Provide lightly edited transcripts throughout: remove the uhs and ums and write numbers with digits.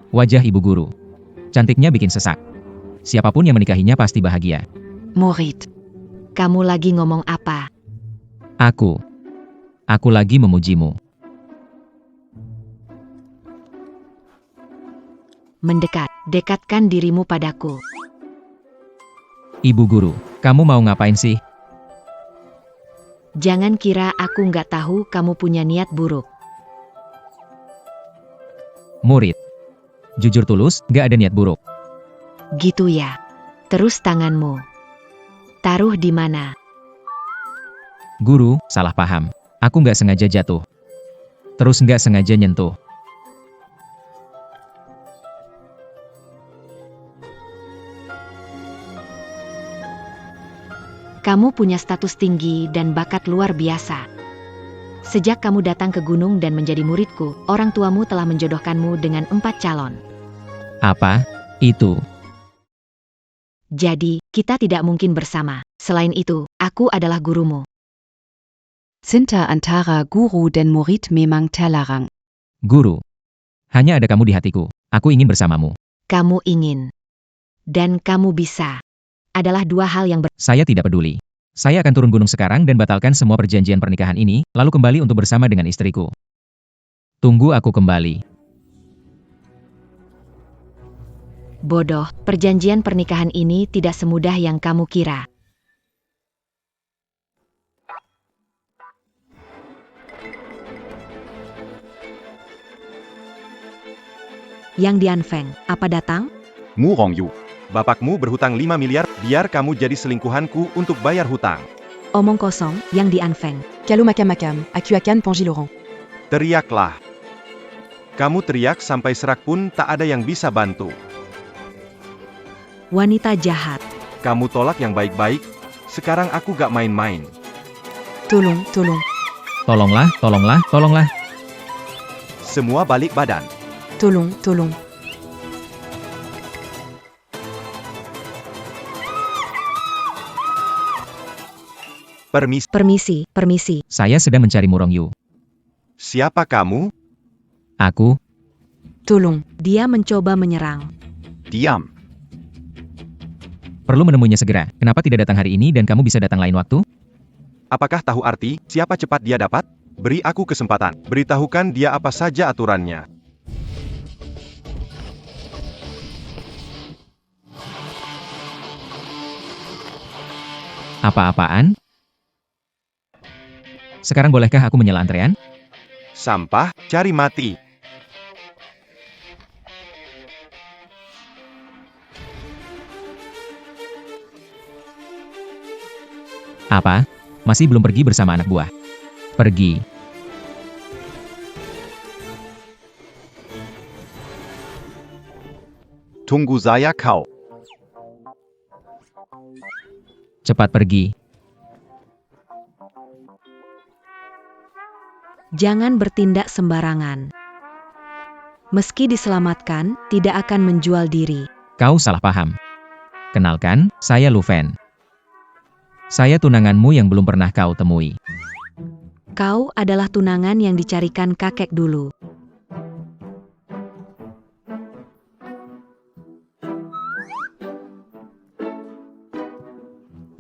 Wajah ibu guru. Cantiknya bikin sesak. Siapapun yang menikahinya pasti bahagia. Morit. Kamu lagi ngomong apa? Aku lagi memujimu. Mendekat, dekatkan dirimu padaku. Ibu guru, kamu mau ngapain sih? Jangan kira aku nggak tahu kamu punya niat buruk. Murid. Jujur tulus, gak ada niat buruk. Gitu ya. Terus tanganmu. Taruh di mana? Guru, salah paham. Aku gak sengaja jatuh. Terus gak sengaja nyentuh. Kamu punya status tinggi dan bakat luar biasa. Sejak kamu datang ke gunung dan menjadi muridku, orang tuamu telah menjodohkanmu dengan 4 calon. Apa? Itu. Jadi, kita tidak mungkin bersama. Selain itu, aku adalah gurumu. Sinta antara guru dan murid memang terlarang. Guru. Hanya ada kamu di hatiku. Aku ingin bersamamu. Kamu ingin. Dan kamu bisa. Adalah 2 hal yang Saya tidak peduli. Saya akan turun gunung sekarang dan batalkan semua perjanjian pernikahan ini, lalu kembali untuk bersama dengan istriku. Tunggu aku kembali. bodoh. Perjanjian pernikahan ini tidak semudah yang kamu kira. Yang Dianfeng, apa datang? Mu Rongyu. Bapakmu berhutang 5 miliar, biar kamu jadi selingkuhanku untuk bayar hutang. Omong kosong, Yang Dianfeng. Kalu makam makam, akuakan Panji Laurent. Teriaklah. Kamu teriak sampai serak pun tak ada yang bisa bantu. Wanita jahat. Kamu tolak yang baik-baik, sekarang aku gak main-main. Tolong. Tolonglah, tolonglah, tolonglah. Semua balik badan. Tolong. Permisi, Saya sedang mencari Murongyu. siapa kamu? Aku, Tolong. Dia mencoba menyerang. Diam. perlu menemuinya segera. Kenapa tidak datang hari ini dan kamu bisa datang lain waktu? Apakah tahu arti, siapa cepat dia dapat? Beri aku kesempatan. Beritahukan dia apa saja aturannya. Apa-apaan? Sekarang bolehkah aku menyela antrean? Sampah, cari mati. Apa? Masih belum pergi bersama anak buah? Pergi. Tunggu saya kau. Cepat pergi. Jangan bertindak sembarangan. Meski diselamatkan, tidak akan menjual diri. Kau salah paham. Kenalkan, saya Lu Fen. Saya tunanganmu yang belum pernah kau temui. Kau adalah tunangan yang dicarikan kakek dulu.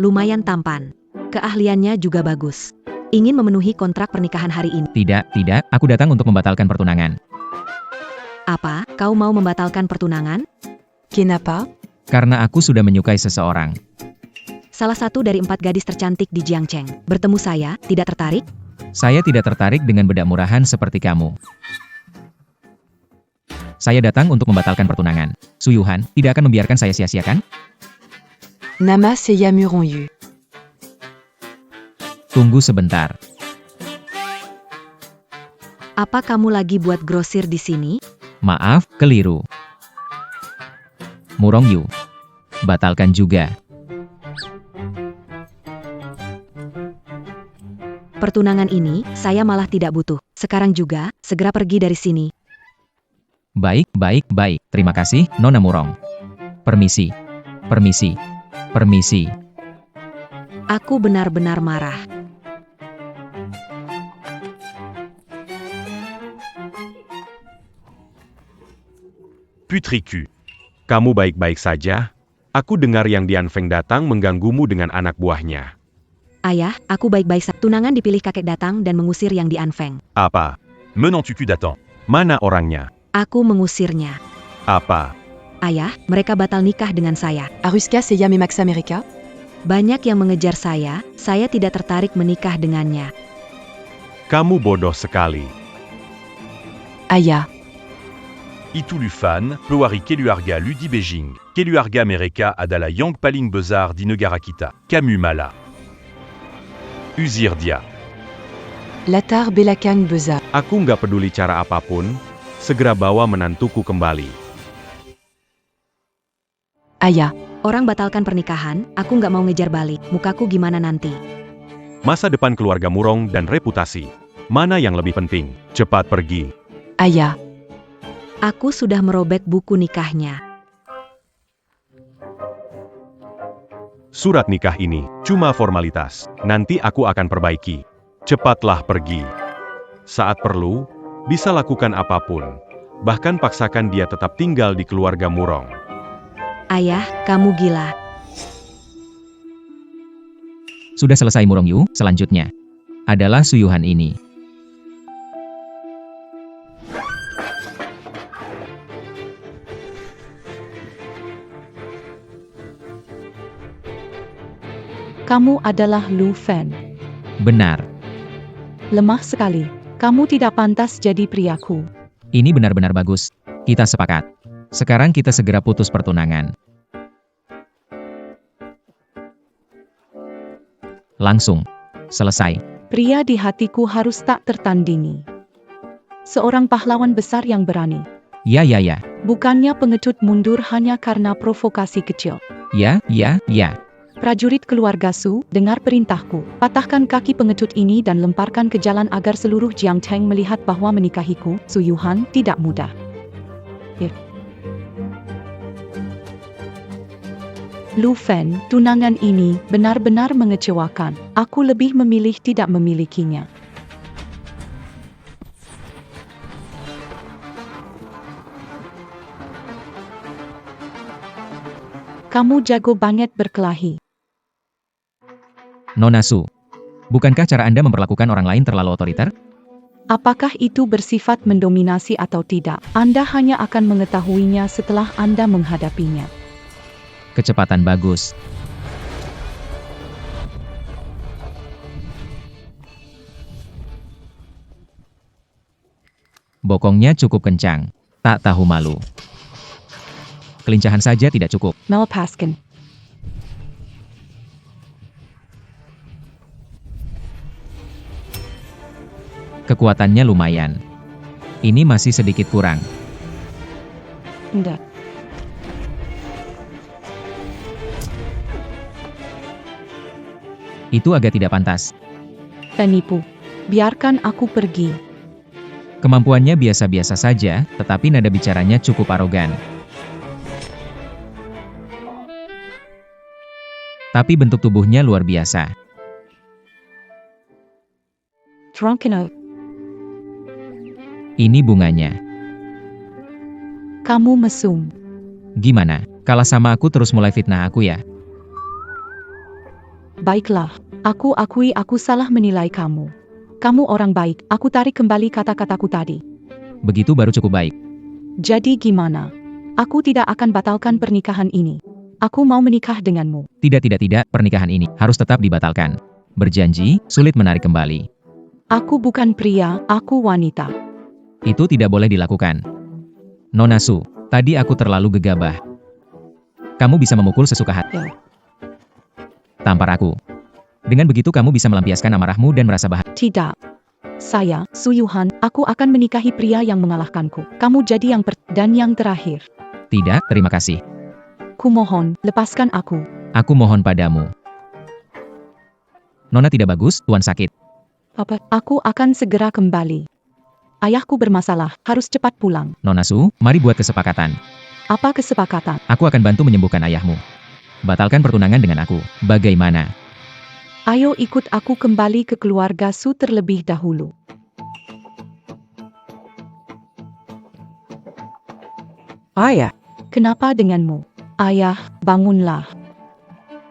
Lumayan tampan. Keahliannya juga bagus. Ingin memenuhi kontrak pernikahan hari ini. Tidak, aku datang untuk membatalkan pertunangan. Apa, kau mau membatalkan pertunangan? Kenapa? Karena aku sudah menyukai seseorang. Salah satu dari 4 gadis tercantik di Jiangcheng. Bertemu saya, tidak tertarik? Saya tidak tertarik dengan bedak murahan seperti kamu. Saya datang untuk membatalkan pertunangan. Suyuhan, tidak akan membiarkan saya sia-siakan? Nama saya Murongyu. Tunggu sebentar. Apa kamu lagi buat grosir di sini? Maaf, keliru. Murongyu. Batalkan juga. Pertunangan ini, saya malah tidak butuh. Sekarang juga, segera pergi dari sini. Baik. Terima kasih, Nona Murong. Permisi. Aku benar-benar marah. Putriku. Kamu baik-baik saja? Aku dengar yang Dian Feng datang mengganggumu dengan anak buahnya. Ayah, aku baik-baik saja. Tunangan dipilih kakek datang dan mengusir Yang Dian Feng. Apa? Menantuku datang. Mana orangnya? Aku mengusirnya. Apa? Ayah, mereka batal nikah dengan saya. Aruska Seyam et Max America? Banyak yang mengejar saya tidak tertarik menikah dengannya. Kamu bodoh sekali. Ayah. Itu Lufan, Pewari Keluarga Ludi Beijing, Keluarga Amerika adalah yang paling besar di negara kita. Kamu malah. Usir dia. Latar Belakang Besar. Aku nggak peduli cara apapun, segera bawa menantuku kembali. Ayah. Orang batalkan pernikahan, aku nggak mau ngejar balik. Mukaku gimana nanti? Masa depan keluarga Murong dan reputasi. Mana yang lebih penting? Cepat pergi. Ayah. Aku sudah merobek buku nikahnya. Surat nikah ini cuma formalitas. Nanti aku akan perbaiki. Cepatlah pergi. Saat perlu, bisa lakukan apapun. Bahkan paksakan dia tetap tinggal di keluarga Murong. Ayah, kamu gila. Sudah selesai Murong Yu, selanjutnya adalah Suyuhan ini. Kamu adalah Lu Fan. Benar. Lemah sekali. Kamu tidak pantas jadi priaku. Ini benar-benar bagus. Kita sepakat. Sekarang kita segera putus pertunangan. Langsung. Selesai. Pria di hatiku harus tak tertandingi. Seorang pahlawan besar yang berani. Ya. Bukannya pengecut mundur hanya karena provokasi kecil. Ya. Prajurit keluarga Su, dengar perintahku. Patahkan kaki pengecut ini dan lemparkan ke jalan agar seluruh Jiangteng melihat bahwa menikahiku, Su Yuhan, tidak mudah. Lu Fan, tunangan ini benar-benar mengecewakan. Aku lebih memilih tidak memilikinya. Kamu jago banget berkelahi. Nona Su. Bukankah cara Anda memperlakukan orang lain terlalu otoriter? Apakah itu bersifat mendominasi atau tidak? Anda hanya akan mengetahuinya setelah Anda menghadapinya. Kecepatan bagus. Bokongnya cukup kencang. Tak tahu malu. Kelincahan saja tidak cukup. Melepaskan. Kekuatannya lumayan. Ini masih sedikit kurang. Enggak. Itu agak tidak pantas. Penipu. Biarkan aku pergi. Kemampuannya biasa-biasa saja, tetapi nada bicaranya cukup arogan. Tapi bentuk tubuhnya luar biasa. Drunken. Ini bunganya. Kamu mesum. Gimana? Kalah sama aku terus mulai fitnah aku ya? Baiklah. Aku akui aku salah menilai kamu. Kamu orang baik. Aku tarik kembali kata-kataku tadi. Begitu baru cukup baik. Jadi gimana? Aku tidak akan batalkan pernikahan ini. Aku mau menikah denganmu. Tidak, pernikahan ini harus tetap dibatalkan. Berjanji, sulit menarik kembali. Aku bukan pria, aku wanita. Itu tidak boleh dilakukan. Nona Su, tadi aku terlalu gegabah. Kamu bisa memukul sesuka hati. Ya. Tampar aku. Dengan begitu kamu bisa melampiaskan amarahmu dan merasa bahagia. Tidak. Saya, Su Yuhan, aku akan menikahi pria yang mengalahkanku. Kamu jadi yang dan yang terakhir. Tidak, terima kasih. Kumohon, lepaskan aku. Aku mohon padamu. Nona tidak bagus, Tuan sakit. Apa? Aku akan segera kembali. Ayahku bermasalah, harus cepat pulang. Nona Su, mari buat kesepakatan. Apa kesepakatan? Aku akan bantu menyembuhkan ayahmu. Batalkan pertunangan dengan aku. Bagaimana? Ayo ikut aku kembali ke keluarga Su terlebih dahulu. Ayah, Kenapa denganmu? Ayah, bangunlah.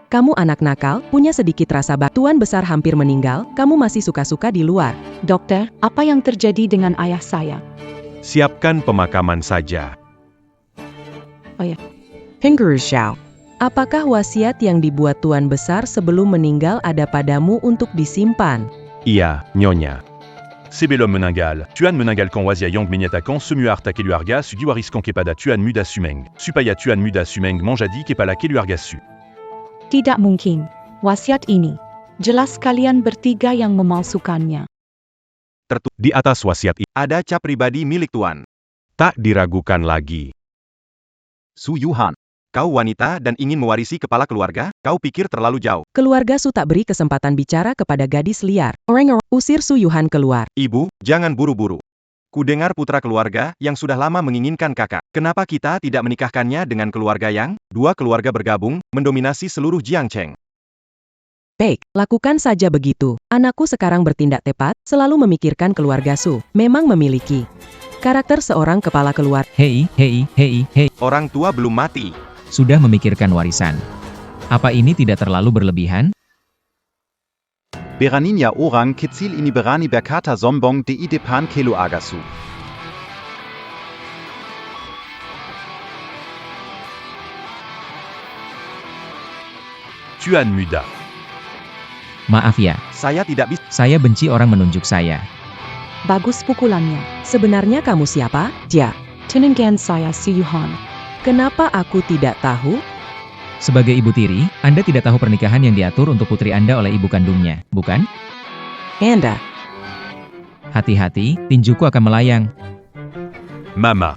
kamu anak nakal, punya sedikit rasa Tuan besar hampir meninggal, kamu masih suka-suka di luar. Dokter, apa yang terjadi dengan ayah saya? Siapkan pemakaman saja. Pinggir Xiao. Apakah wasiat yang dibuat Tuan besar sebelum meninggal ada padamu untuk disimpan? Iya, Nyonya. Sebelum meninggal, Tuan meninggal con wazia yang menyatakan semua harta keluarga su diwariskan kepada Tuan muda Sumeng. Supaya Tuan muda Sumeng menjadi kepala keluarga su. Tidak mungkin. Wasiat ini. Jelas kalian bertiga yang memalsukannya. Di atas wasiat ini Ada cap pribadi milik Tuan. tak diragukan lagi. Su Yuhan. Kau wanita dan ingin mewarisi kepala keluarga? Kau pikir terlalu jauh. Keluarga Su tak beri kesempatan bicara kepada gadis liar. Orang usir Su Yuhan keluar. Ibu, jangan buru-buru. Kudengar putra keluarga yang sudah lama menginginkan kakak. Kenapa kita tidak menikahkannya dengan keluarga yang dua keluarga bergabung, mendominasi seluruh Jiangcheng? Baik, lakukan saja begitu. Anakku sekarang bertindak tepat, selalu memikirkan keluarga Su. Memang memiliki karakter seorang kepala keluarga. Hei, Orang tua belum mati. sudah memikirkan warisan. Apa ini tidak terlalu berlebihan? Beraninya orang kecil ini berani berkata sombong di depan keluarga Su. Tuan muda. Maaf ya, Saya tidak bisa. saya benci orang menunjuk saya. Bagus pukulannya. Sebenarnya kamu siapa? Ja. Tenenggan saya Su Yuhan. Kenapa aku tidak tahu? Sebagai ibu tiri, Anda tidak tahu pernikahan yang diatur untuk putri Anda oleh ibu kandungnya, bukan? Anda. Hati-hati, tinjuku akan melayang. Mama.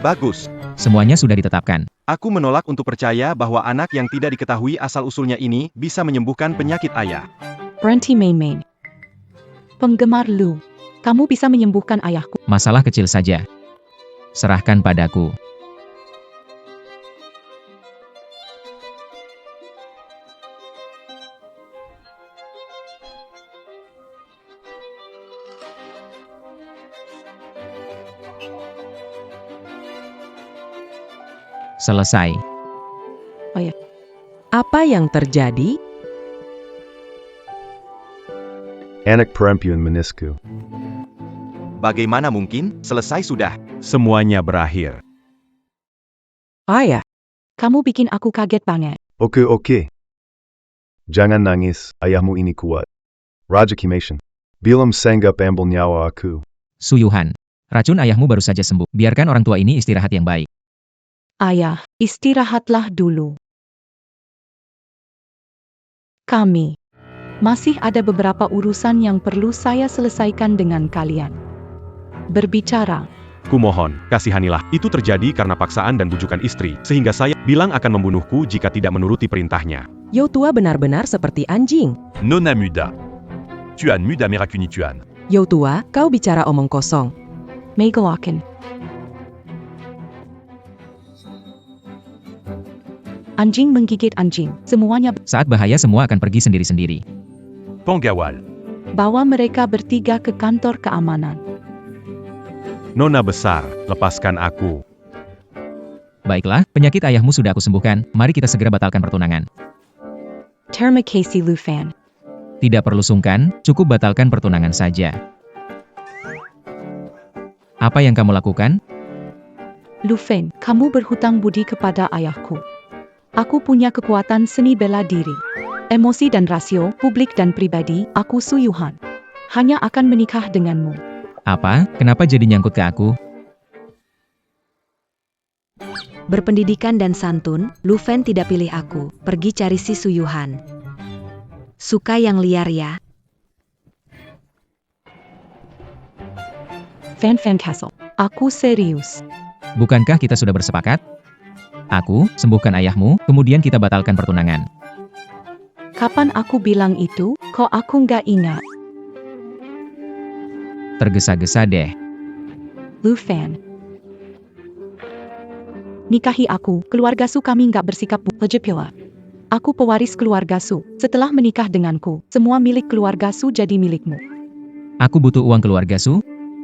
Bagus. Semuanya sudah ditetapkan. Aku menolak untuk percaya bahwa anak yang tidak diketahui asal-usulnya ini bisa menyembuhkan penyakit ayah. Berhenti main-main. Penggemar Lu. Kamu bisa menyembuhkan ayahku. Masalah kecil saja. Serahkan padaku. Selesai. Apa yang terjadi? Anak perempuan menisku. Bagaimana mungkin? Selesai sudah. Semuanya berakhir. Ayah. Kamu bikin aku kaget banget. Oke. Jangan nangis, ayahmu ini kuat. Raja Kimation. Bilam sanggap ambil nyawa aku. Su Yuhan, racun ayahmu baru saja sembuh. Biarkan orang tua ini istirahat yang baik. Ayah, istirahatlah dulu. Kami. Masih ada beberapa urusan yang perlu saya selesaikan dengan kalian. Berbicara. Kumohon, kasihanilah. Itu terjadi karena paksaan dan bujukan istri, sehingga saya bilang akan membunuhku jika tidak menuruti perintahnya. Yo tua benar-benar seperti anjing. Nona muda. Tuan muda merakuni Tuan. Yo tua, kau bicara omong kosong. Megalakan. Anjing menggigit anjing. Semuanya Saat bahaya semua akan pergi sendiri-sendiri. Pengawal. bawa mereka bertiga ke kantor keamanan. Nona besar, lepaskan aku. Baiklah, penyakit ayahmu sudah aku sembuhkan, mari kita segera batalkan pertunangan. Terima kasih Lu Fan. Tidak perlu sungkan, cukup batalkan pertunangan saja. Apa yang kamu lakukan? Lu Fan, kamu berhutang budi kepada ayahku. Aku punya kekuatan seni bela diri. Emosi dan rasio, publik dan pribadi, aku Su Yuhan. Hanya akan menikah denganmu. Apa? Kenapa jadi nyangkut ke aku? Berpendidikan dan santun, Lu Fan tidak pilih aku. Pergi cari si Su Yuhan. Suka yang liar ya. Fan Castle. Aku serius. Bukankah kita sudah bersepakat? Aku, sembuhkan ayahmu, kemudian kita batalkan pertunangan. Kapan aku bilang itu? Kok aku nggak ingat? Tergesa-gesa deh. Lu Fan. Nikahi aku, keluarga Su kami nggak bersikap lejepila. Aku pewaris keluarga Su. Setelah menikah denganku, semua milik keluarga Su jadi milikmu. Aku butuh uang keluarga Su.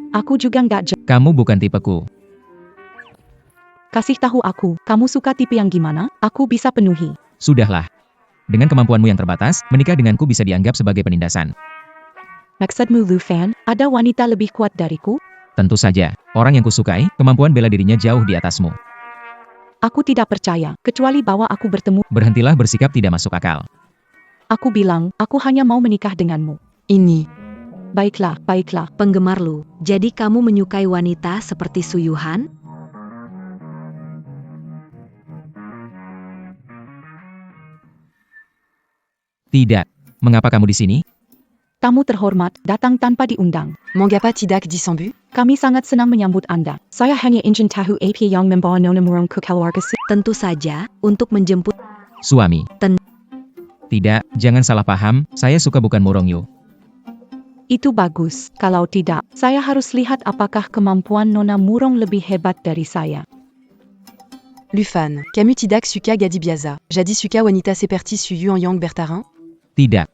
Aku juga nggak Kamu bukan tipeku. Kasih tahu aku, kamu suka tipe yang gimana? Aku bisa penuhi. Sudahlah. Dengan kemampuanmu yang terbatas, menikah denganku bisa dianggap sebagai penindasan. Maksudmu Lu Fan, ada wanita lebih kuat dariku? Tentu saja, orang yang kusukai, kemampuan bela dirinya jauh di atasmu. Aku tidak percaya, kecuali bahwa aku bertemu. Berhentilah bersikap tidak masuk akal. Aku bilang, aku hanya mau menikah denganmu. Ini. Baiklah, baiklah. Penggemar Lu, jadi kamu menyukai wanita seperti Su Yuhan? Tidak. Mengapa kamu di sini? Tamu terhormat, datang tanpa diundang. Mangapa tidak disambu? Kami sangat senang menyambut Anda. Saya hanya ingin tahu apa yang membawa Nona murung ke keluarga. Tentu saja, untuk menjemput Suami. Tidak, jangan salah paham, saya suka bukan Murongyu. Itu bagus. Kalau tidak, saya harus lihat apakah kemampuan Nona Murong lebih hebat dari saya. Lufan, Camu tidak suka Gadi Biaza. Jadi suka wanita seperti Su Yu Yang Bertarin? Tidak.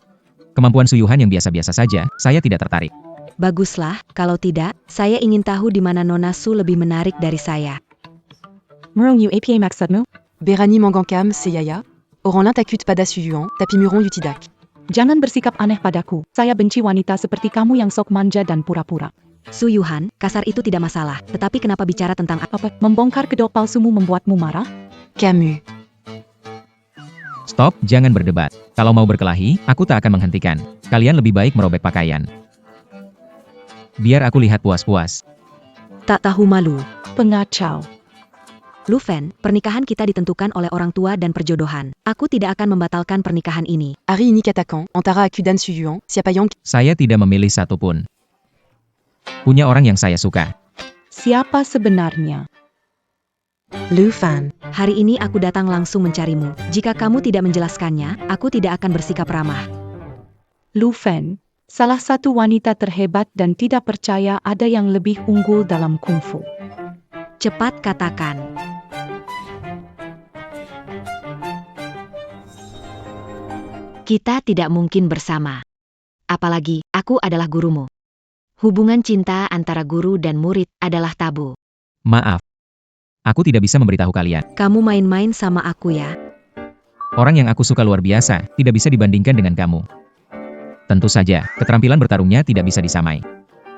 Kemampuan Suyuhan yang biasa-biasa saja, saya tidak tertarik. Baguslah, kalau tidak, saya ingin tahu di mana Nona Su lebih menarik dari saya. Murongyu apa maksudmu? Berani Mangangkam Seyaya? Orang lain takut pada Su Yuan, tapi Murong Yu tidak. Jangan bersikap aneh padaku. Saya benci wanita seperti kamu yang sok manja dan pura-pura. Su Yuhan, kasar itu tidak masalah, tetapi kenapa bicara tentang Apa? Membongkar kedok palsumu membuatmu marah? Camus. Stop, jangan berdebat. Kalau mau berkelahi, aku tak akan menghentikan. Kalian lebih baik merobek pakaian. Biar aku lihat puas-puas. tak tahu malu? Pengacau. Lu Fan, pernikahan kita ditentukan oleh orang tua dan perjodohan. Aku tidak akan membatalkan pernikahan ini. Ari ini katakan, antara aku dan Su Yuan, siapa yang... Saya tidak memilih satupun. Punya orang yang saya suka. Siapa sebenarnya? Lufan. Hari ini aku datang langsung mencarimu. Jika kamu tidak menjelaskannya, aku tidak akan bersikap ramah. Lu Fan, salah satu wanita terhebat dan tidak percaya ada yang lebih unggul dalam kungfu. Cepat katakan. Kita tidak mungkin bersama. Apalagi, aku adalah gurumu. Hubungan cinta antara guru dan murid adalah tabu. Maaf. Aku tidak bisa memberitahu kalian. Kamu main-main sama aku ya. Orang yang aku suka luar biasa, tidak bisa dibandingkan dengan kamu. Tentu saja, keterampilan bertarungnya tidak bisa disamai.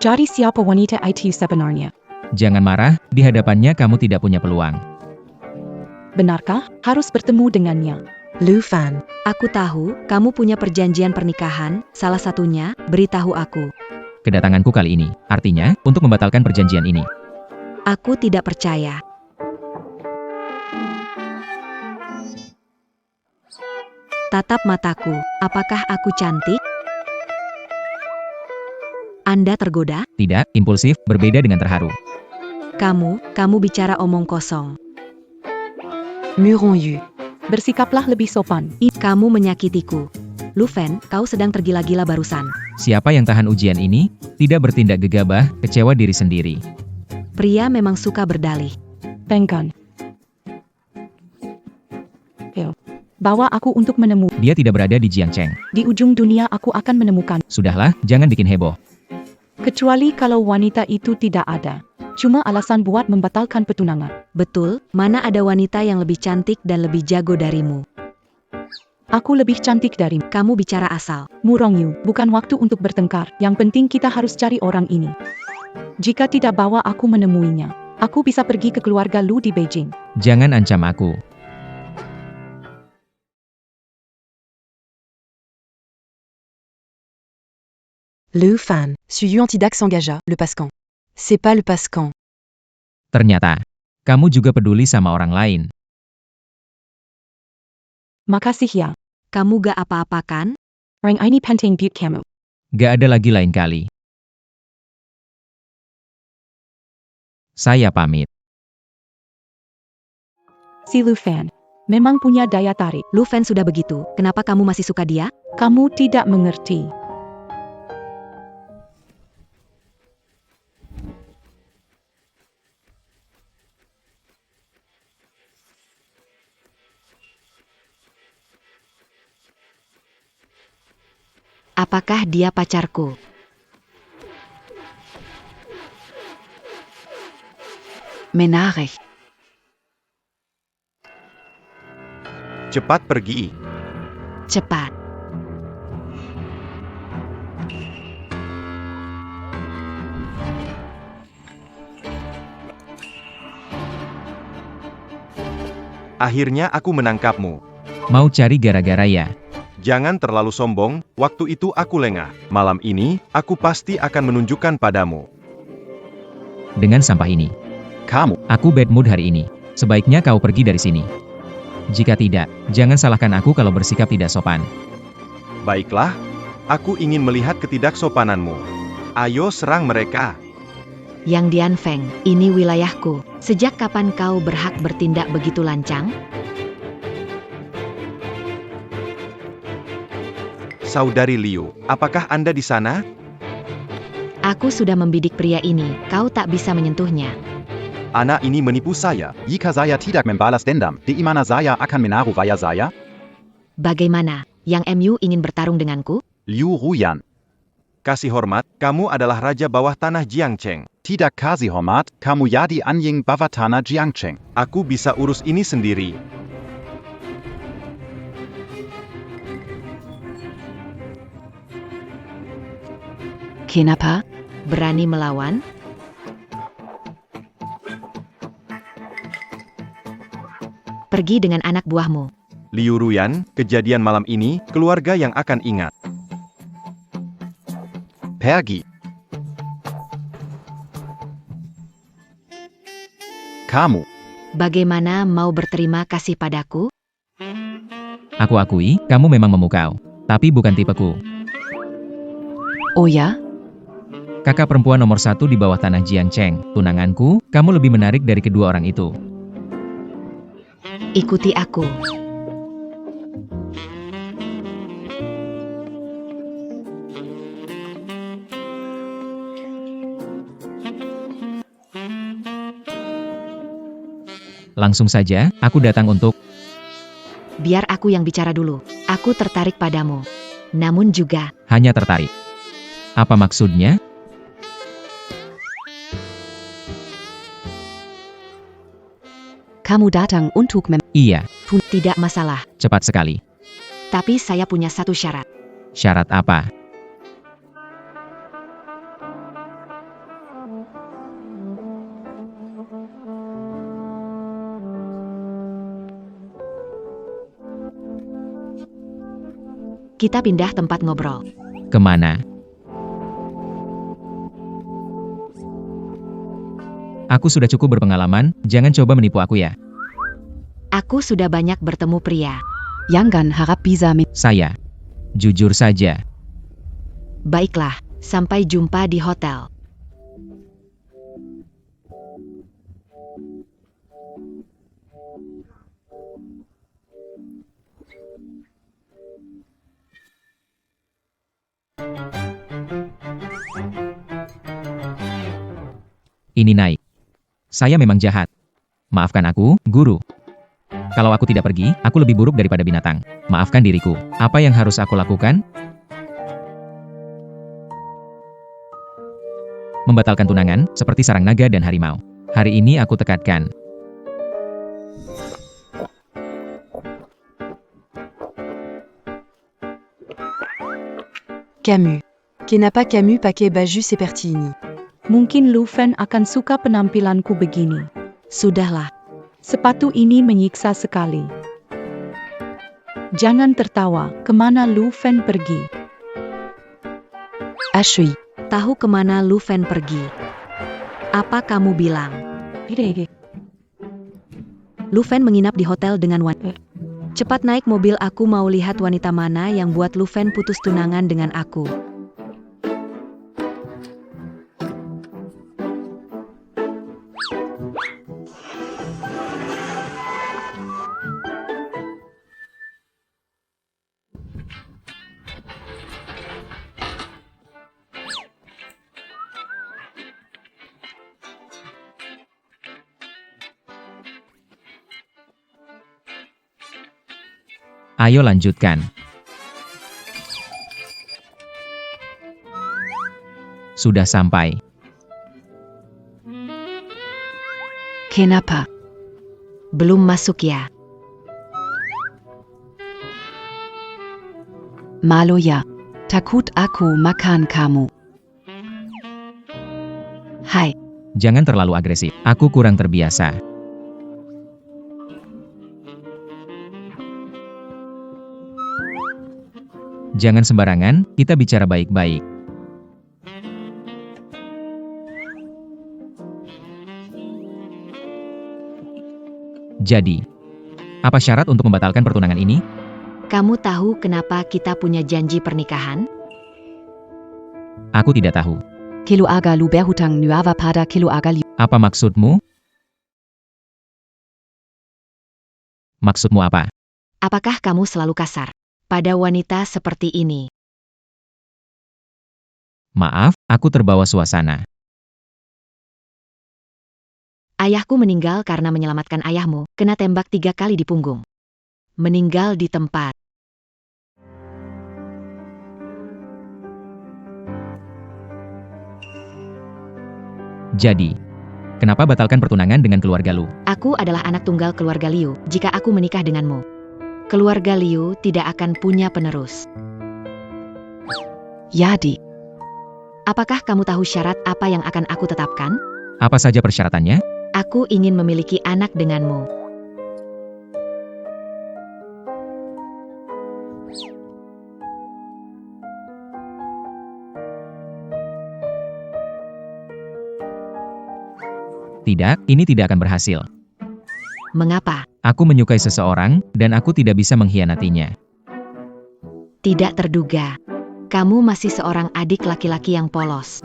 Jadi siapa wanita itu sebenarnya? Jangan marah, di hadapannya kamu tidak punya peluang. Benarkah? Harus bertemu dengannya. Lufan. Aku tahu, kamu punya perjanjian pernikahan, salah satunya, beritahu aku. Kedatanganku kali ini, artinya, untuk membatalkan perjanjian ini. Aku tidak percaya. Tatap mataku, apakah aku cantik? Anda tergoda? Tidak, impulsif, berbeda dengan terharu. Kamu bicara omong kosong. Murong Yu. Bersikaplah lebih sopan. Kamu menyakitiku. Lu Fan, kau sedang tergila-gila barusan. Siapa yang tahan ujian ini, tidak bertindak gegabah, kecewa diri sendiri. Pria memang suka berdalih. Pengkan. Bawa aku untuk menemu. Dia tidak berada di Jiangcheng. Di ujung dunia aku akan menemukan. Sudahlah, jangan bikin heboh. Kecuali kalau wanita itu tidak ada. Cuma alasan buat membatalkan petunangan. Betul, mana ada wanita yang lebih cantik dan lebih jago darimu. Aku lebih cantik darimu. Kamu bicara asal. Murongyu, bukan waktu untuk bertengkar. Yang penting kita harus cari orang ini. Jika tidak bawa aku menemuinya, aku bisa pergi ke keluarga Lu di Beijing. Jangan ancam aku. Lufan. Su Yuan tidak s'engagea, le Pascan. C'est pas le Pascan. Ternyata, kamu juga peduli sama orang lain. Makasih ya. Kamu gak apa-apa kan? Orang ini penting buat kamu. Gak ada lagi lain kali. Saya pamit. Si Lu Fan memang punya daya tarik. Lu Fan sudah begitu, kenapa kamu masih suka dia? Kamu tidak mengerti. Apakah dia pacarku? Menarik. Cepat pergi. Cepat. Akhirnya aku menangkapmu. Mau cari gara-gara ya? Jangan terlalu sombong, waktu itu aku lengah. Malam ini, aku pasti akan menunjukkan padamu. Dengan sampah ini. Kamu, Aku bad mood hari ini. Sebaiknya kau pergi dari sini. Jika tidak, jangan salahkan aku kalau bersikap tidak sopan. Baiklah, aku ingin melihat ketidaksopananmu. Ayo serang mereka. Yang Dianfeng, ini wilayahku. Sejak kapan kau berhak bertindak begitu lancang? Saudari Liu, apakah Anda di sana? Aku sudah membidik pria ini, kau tak bisa menyentuhnya. Anak ini menipu saya. jika saya tidak membalas dendam, di mana saya akan menaruh raya saya? Bagaimana? Yang MU ingin bertarung denganku? Liu Ruyan. Kasih hormat, kamu adalah raja bawah tanah Jiangcheng. Tidak kasih hormat, kamu jadi anjing bawah tanah Jiangcheng. Aku bisa urus ini sendiri. Kenapa? Berani melawan? Pergi dengan anak buahmu. Liu Ruyan, kejadian malam ini, keluarga yang akan ingat. Pergi. Kamu, Bagaimana mau berterima kasih padaku? Aku akui, kamu memang memukau. Tapi bukan tipeku. Oh ya? Kakak perempuan nomor 1 di bawah tanah Jiangcheng. Tunanganku, kamu lebih menarik dari kedua orang itu. Ikuti aku. Langsung saja, aku datang untuk... Biar aku yang bicara dulu. Aku tertarik padamu. Namun juga, hanya tertarik. Apa maksudnya? Kamu datang untuk Iya, tidak masalah. cepat sekali. Tapi saya punya satu syarat. Syarat apa? Kita pindah tempat ngobrol. Kemana? Aku sudah cukup berpengalaman, jangan coba menipu aku ya. Aku sudah banyak bertemu pria. Jangan harap bisa Saya. Jujur saja. Baiklah, sampai jumpa di hotel. Ini naik. Saya memang jahat. Maafkan aku, guru. Kalau aku tidak pergi, aku lebih buruk daripada binatang. Maafkan diriku. Apa yang harus aku lakukan? Membatalkan tunangan, seperti sarang naga dan harimau. Hari ini aku tekadkan. Camus. Kenapa Camus pakai baju seperti ini? Mungkin Lu Fen akan suka penampilanku begini. Sudahlah, Sepatu ini menyiksa sekali. Jangan tertawa, kemana Lu Fen pergi? Ashui. tahu kemana Lu Fen pergi? Apa kamu bilang? Lu Fen menginap di hotel dengan wanita. Cepat naik mobil, aku mau lihat wanita mana yang buat Lu Fen putus tunangan dengan aku. Ayo lanjutkan. Sudah sampai. Kenapa? Belum masuk ya? Malo ya. Takut aku makan kamu. Hai. Jangan terlalu agresif. Aku kurang terbiasa. Jangan sembarangan, kita bicara baik-baik. Jadi, apa syarat untuk membatalkan pertunangan ini? Kamu tahu kenapa kita punya janji pernikahan? Aku tidak tahu. Keluarga lu berhutang nyawa pada keluarga Liu. Apa maksudmu? Maksudmu apa? Apakah kamu selalu kasar pada wanita seperti ini? Maaf, aku terbawa suasana. Ayahku meninggal karena menyelamatkan ayahmu, kena tembak 3 kali di punggung. Meninggal di tempat. Jadi, kenapa batalkan pertunangan dengan keluarga Lu? Aku adalah anak tunggal keluarga Liu. Jika aku menikah denganmu, keluarga Liu tidak akan punya penerus. Yadi. Apakah kamu tahu syarat apa yang akan aku tetapkan? Apa saja persyaratannya? Aku ingin memiliki anak denganmu. Tidak, ini tidak akan berhasil. Mengapa? Aku menyukai seseorang, dan aku tidak bisa mengkhianatinya. Tidak terduga. Kamu masih seorang adik laki-laki yang polos.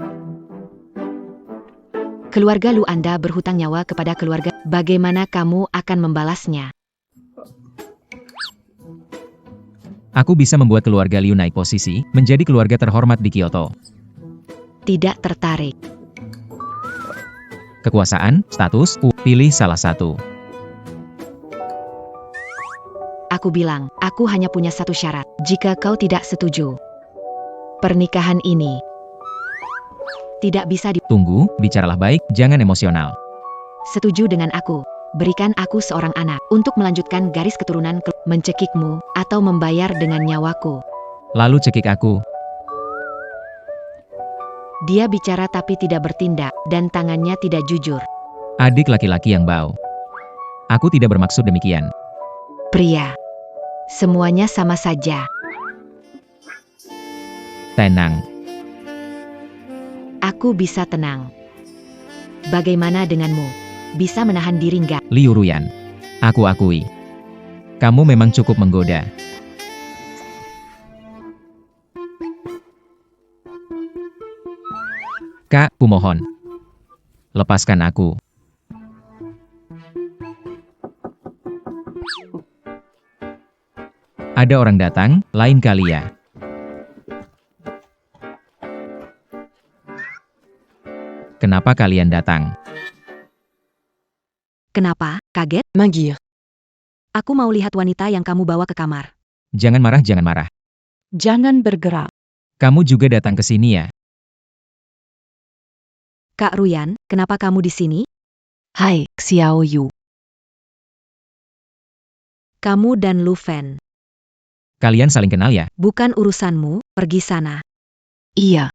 Keluarga Lu Anda berhutang nyawa kepada keluarga. Bagaimana kamu akan membalasnya? Aku bisa membuat keluarga Liu naik posisi, menjadi keluarga terhormat di Kyoto. Tidak tertarik. Kekuasaan, status, pilih salah satu. Aku bilang, aku hanya punya satu syarat. Jika kau tidak setuju, pernikahan ini tidak bisa Tunggu, bicaralah baik, jangan emosional. setuju dengan aku. Berikan aku seorang anak untuk melanjutkan garis keturunan mencekikmu atau membayar dengan nyawaku. Lalu cekik aku. Dia bicara tapi tidak bertindak, dan tangannya tidak jujur. Adik laki-laki yang bau. Aku tidak bermaksud demikian. Pria. Semuanya sama saja. Tenang. Aku bisa tenang. Bagaimana denganmu? Bisa menahan diri nggak? Liu Ruyan. Aku akui. Kamu memang cukup menggoda. Kak, kumohon. Lepaskan aku. Ada orang datang, lain kali ya. Kenapa kalian datang? Kenapa? Kaget? Mangir. Aku mau lihat wanita yang kamu bawa ke kamar. Jangan marah, jangan marah. Jangan bergerak. Kamu juga datang ke sini ya? Kak Ruyan, kenapa kamu di sini? Hai, Xiao Yu. Kamu dan Lu Fen. Kalian saling kenal ya? Bukan urusanmu, pergi sana. Iya.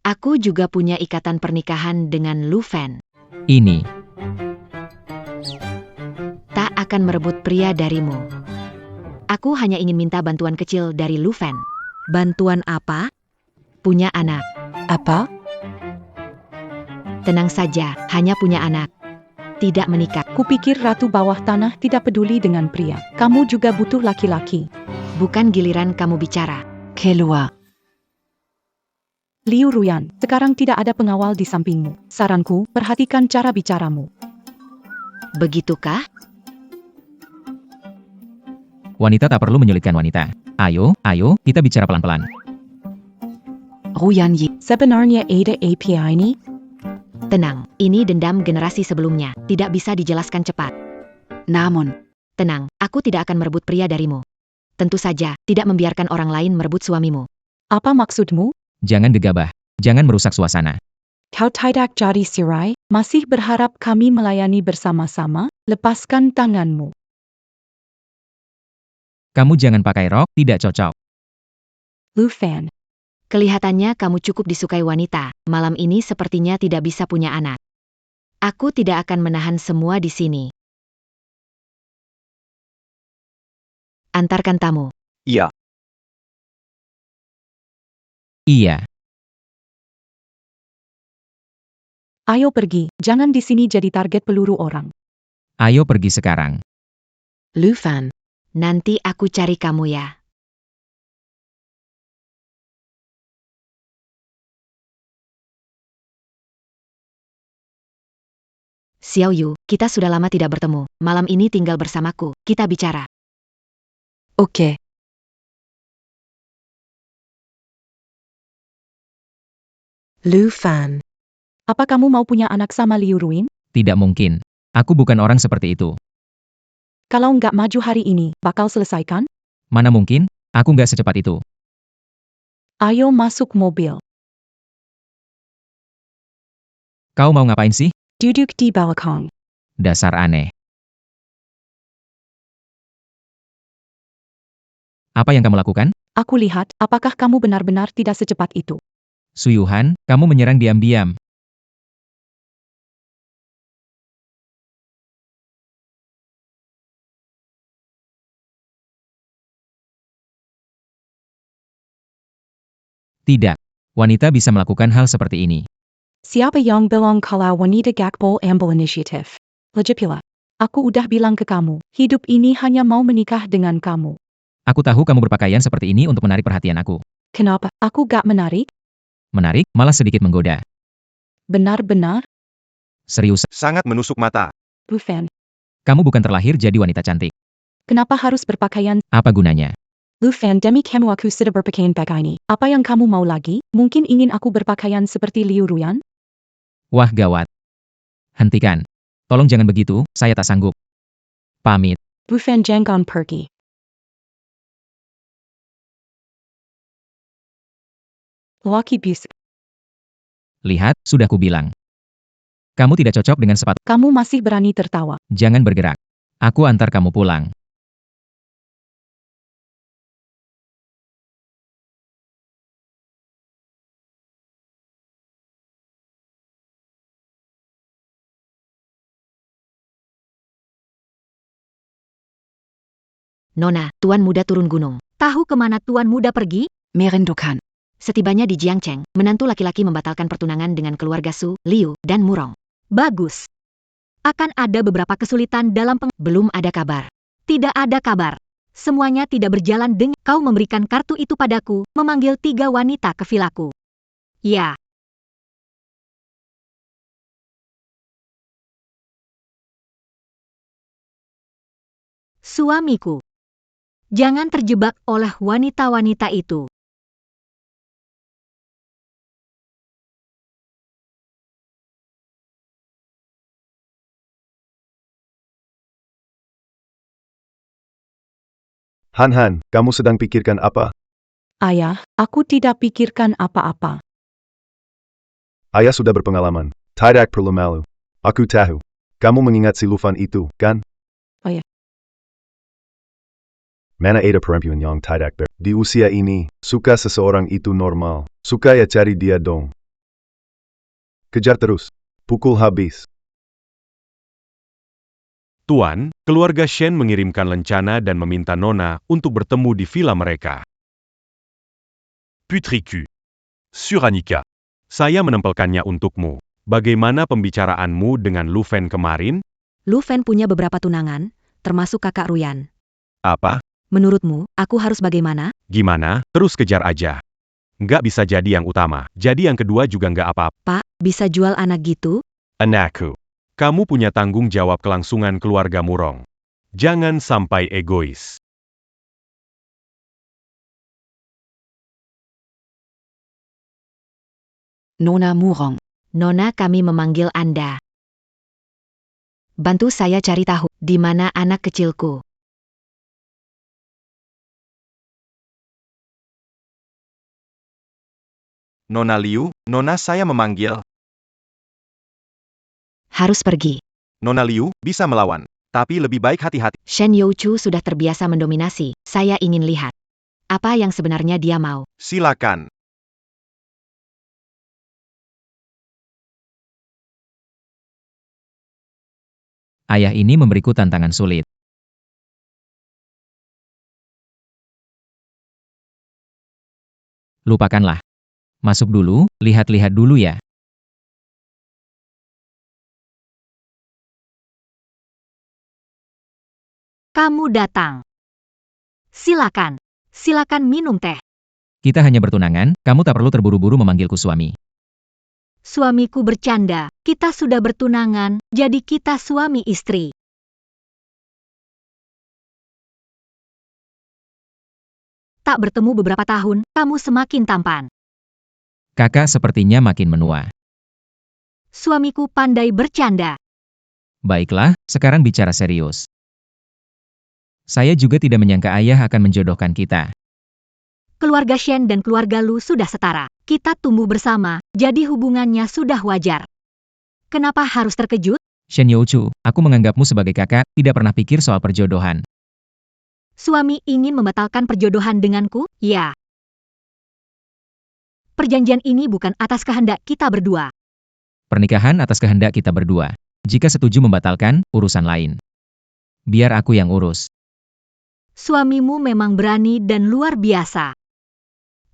Aku juga punya ikatan pernikahan dengan Lu Fen. Ini. Tak akan merebut pria darimu. Aku hanya ingin minta bantuan kecil dari Lu Fen. Bantuan apa? Punya anak. Apa? Tenang saja, hanya punya anak. Tidak menikah. Kupikir ratu bawah tanah tidak peduli dengan pria. Kamu juga butuh laki-laki. Bukan giliran kamu bicara. Keluar. Liu Ruyan, sekarang tidak ada pengawal di sampingmu. Saranku, perhatikan cara bicaramu. Begitukah? Wanita tak perlu menyulitkan wanita. Ayo, kita bicara pelan-pelan. Ruyan Yi. Sebenarnya ada API ini? Tenang, ini dendam generasi sebelumnya. Tidak bisa dijelaskan cepat. Namun. Tenang, aku tidak akan merebut pria darimu. Tentu saja, tidak membiarkan orang lain merebut suamimu. Apa maksudmu? Jangan gegabah. Jangan merusak suasana. Kau tidak jadi sirai, masih berharap kami melayani bersama-sama? Lepaskan tanganmu. Kamu jangan pakai rok, tidak cocok. Lu Fan. Kelihatannya kamu cukup disukai wanita. Malam ini sepertinya tidak bisa punya anak. Aku tidak akan menahan semua di sini. Antarkan tamu. Iya. Iya. Ayo pergi, jangan di sini jadi target peluru orang. Ayo pergi sekarang. Lu Fan. Nanti aku cari kamu ya. Xiao Yu, kita sudah lama tidak bertemu. Malam ini tinggal bersamaku. Kita bicara. Ok. Lu Fan. Apa kamu mau punya anak sama Liu Ruin? Tidak mungkin. Aku bukan orang seperti itu. Kalau nggak maju hari ini, bakal selesaikan? Mana mungkin? Aku nggak secepat itu. Ayo masuk mobil. Kau mau ngapain sih? Duduk di balkon. Dasar aneh. Apa yang kamu lakukan? Aku lihat, apakah kamu benar-benar tidak secepat itu? Suyuhan, kamu menyerang diam-diam. Tidak. Wanita bisa melakukan hal seperti ini. Siapa yang bilang kalau wanita gakpol ambil inisiatif? Lagipula, aku udah bilang ke kamu, hidup ini hanya mau menikah dengan kamu. Aku tahu kamu berpakaian seperti ini untuk menarik perhatian aku. Kenapa? Aku gak menarik? Menarik, malah sedikit menggoda. Benar-benar? Serius, Sangat menusuk mata. Lu Fan. kamu bukan terlahir jadi wanita cantik. Kenapa harus berpakaian? Apa gunanya? Lu Fan, demi kamu aku sudah berpakaian begini. Apa yang kamu mau lagi? Mungkin ingin aku berpakaian seperti Liu Ruyan? Wah gawat. Hentikan. Tolong jangan begitu, saya tak sanggup. Pamit. Lu Fan, jangan pergi. Laki bisik. Lihat, sudah kubilang. Kamu tidak cocok dengan sepatu. Kamu masih berani tertawa. Jangan bergerak. Aku antar kamu pulang. Nona, Tuan Muda turun gunung. Tahu kemana Tuan Muda pergi? Merindukan. Setibanya di Jiangcheng, menantu laki-laki membatalkan pertunangan dengan keluarga Su, Liu, dan Murong. Bagus. Akan ada beberapa kesulitan dalam Belum ada kabar. Tidak ada kabar. Semuanya tidak berjalan dengan kau memberikan kartu itu padaku, memanggil 3 wanita ke vilaku. Ya. Suamiku. Jangan terjebak oleh wanita-wanita itu. Han, kamu sedang pikirkan apa? Ayah, aku tidak pikirkan apa-apa. Ayah sudah berpengalaman. Tidak perlu malu. Aku tahu. Kamu mengingat si Lufan itu, kan? Oh ya. Mana ada perempuan yang tidak di usia ini, suka seseorang itu normal. Suka ya cari dia dong. Kejar terus. Pukul habis. Tuan, keluarga Shen mengirimkan lencana dan meminta Nona untuk bertemu di villa mereka. Putriku. Sur Annika. Saya menempelkannya untukmu. Bagaimana pembicaraanmu dengan Lu Fen kemarin? Lu Fen punya beberapa tunangan, termasuk kakak Ruyan. Apa? Menurutmu, aku harus bagaimana? Gimana? Terus kejar aja. Nggak bisa jadi yang utama. Jadi yang kedua juga nggak apa-apa. Pak, bisa jual anak gitu? Anakku. Kamu punya tanggung jawab kelangsungan keluarga Murong. Jangan sampai egois. Nona Murong. Nona, kami memanggil Anda. Bantu saya cari tahu, di mana anak kecilku. Nona Liu, Nona saya memanggil. Harus pergi. Nona Liu, bisa melawan. Tapi lebih baik hati-hati. Shen Youchu sudah terbiasa mendominasi, saya ingin lihat. Apa yang sebenarnya dia mau? Silakan. Ayah ini memberiku tantangan sulit. Lupakanlah. Masuk dulu, lihat-lihat dulu ya. Kamu datang. Silakan. Silakan minum teh. Kita hanya bertunangan, kamu tak perlu terburu-buru memanggilku suami. Suamiku bercanda. Kita sudah bertunangan, jadi kita suami istri. Tak bertemu beberapa tahun, kamu semakin tampan. Kakak sepertinya makin menua. Suamiku pandai bercanda. Baiklah, sekarang bicara serius. Saya juga tidak menyangka ayah akan menjodohkan kita. Keluarga Shen dan keluarga Lu sudah setara. Kita tumbuh bersama, jadi hubungannya sudah wajar. Kenapa harus terkejut? Shen Youchu, aku menganggapmu sebagai kakak, tidak pernah pikir soal perjodohan. Suami ingin membatalkan perjodohan denganku? Ya. Perjanjian ini bukan atas kehendak kita berdua. Pernikahan atas kehendak kita berdua. Jika setuju membatalkan, urusan lain. Biar aku yang urus. Suamimu memang berani dan luar biasa.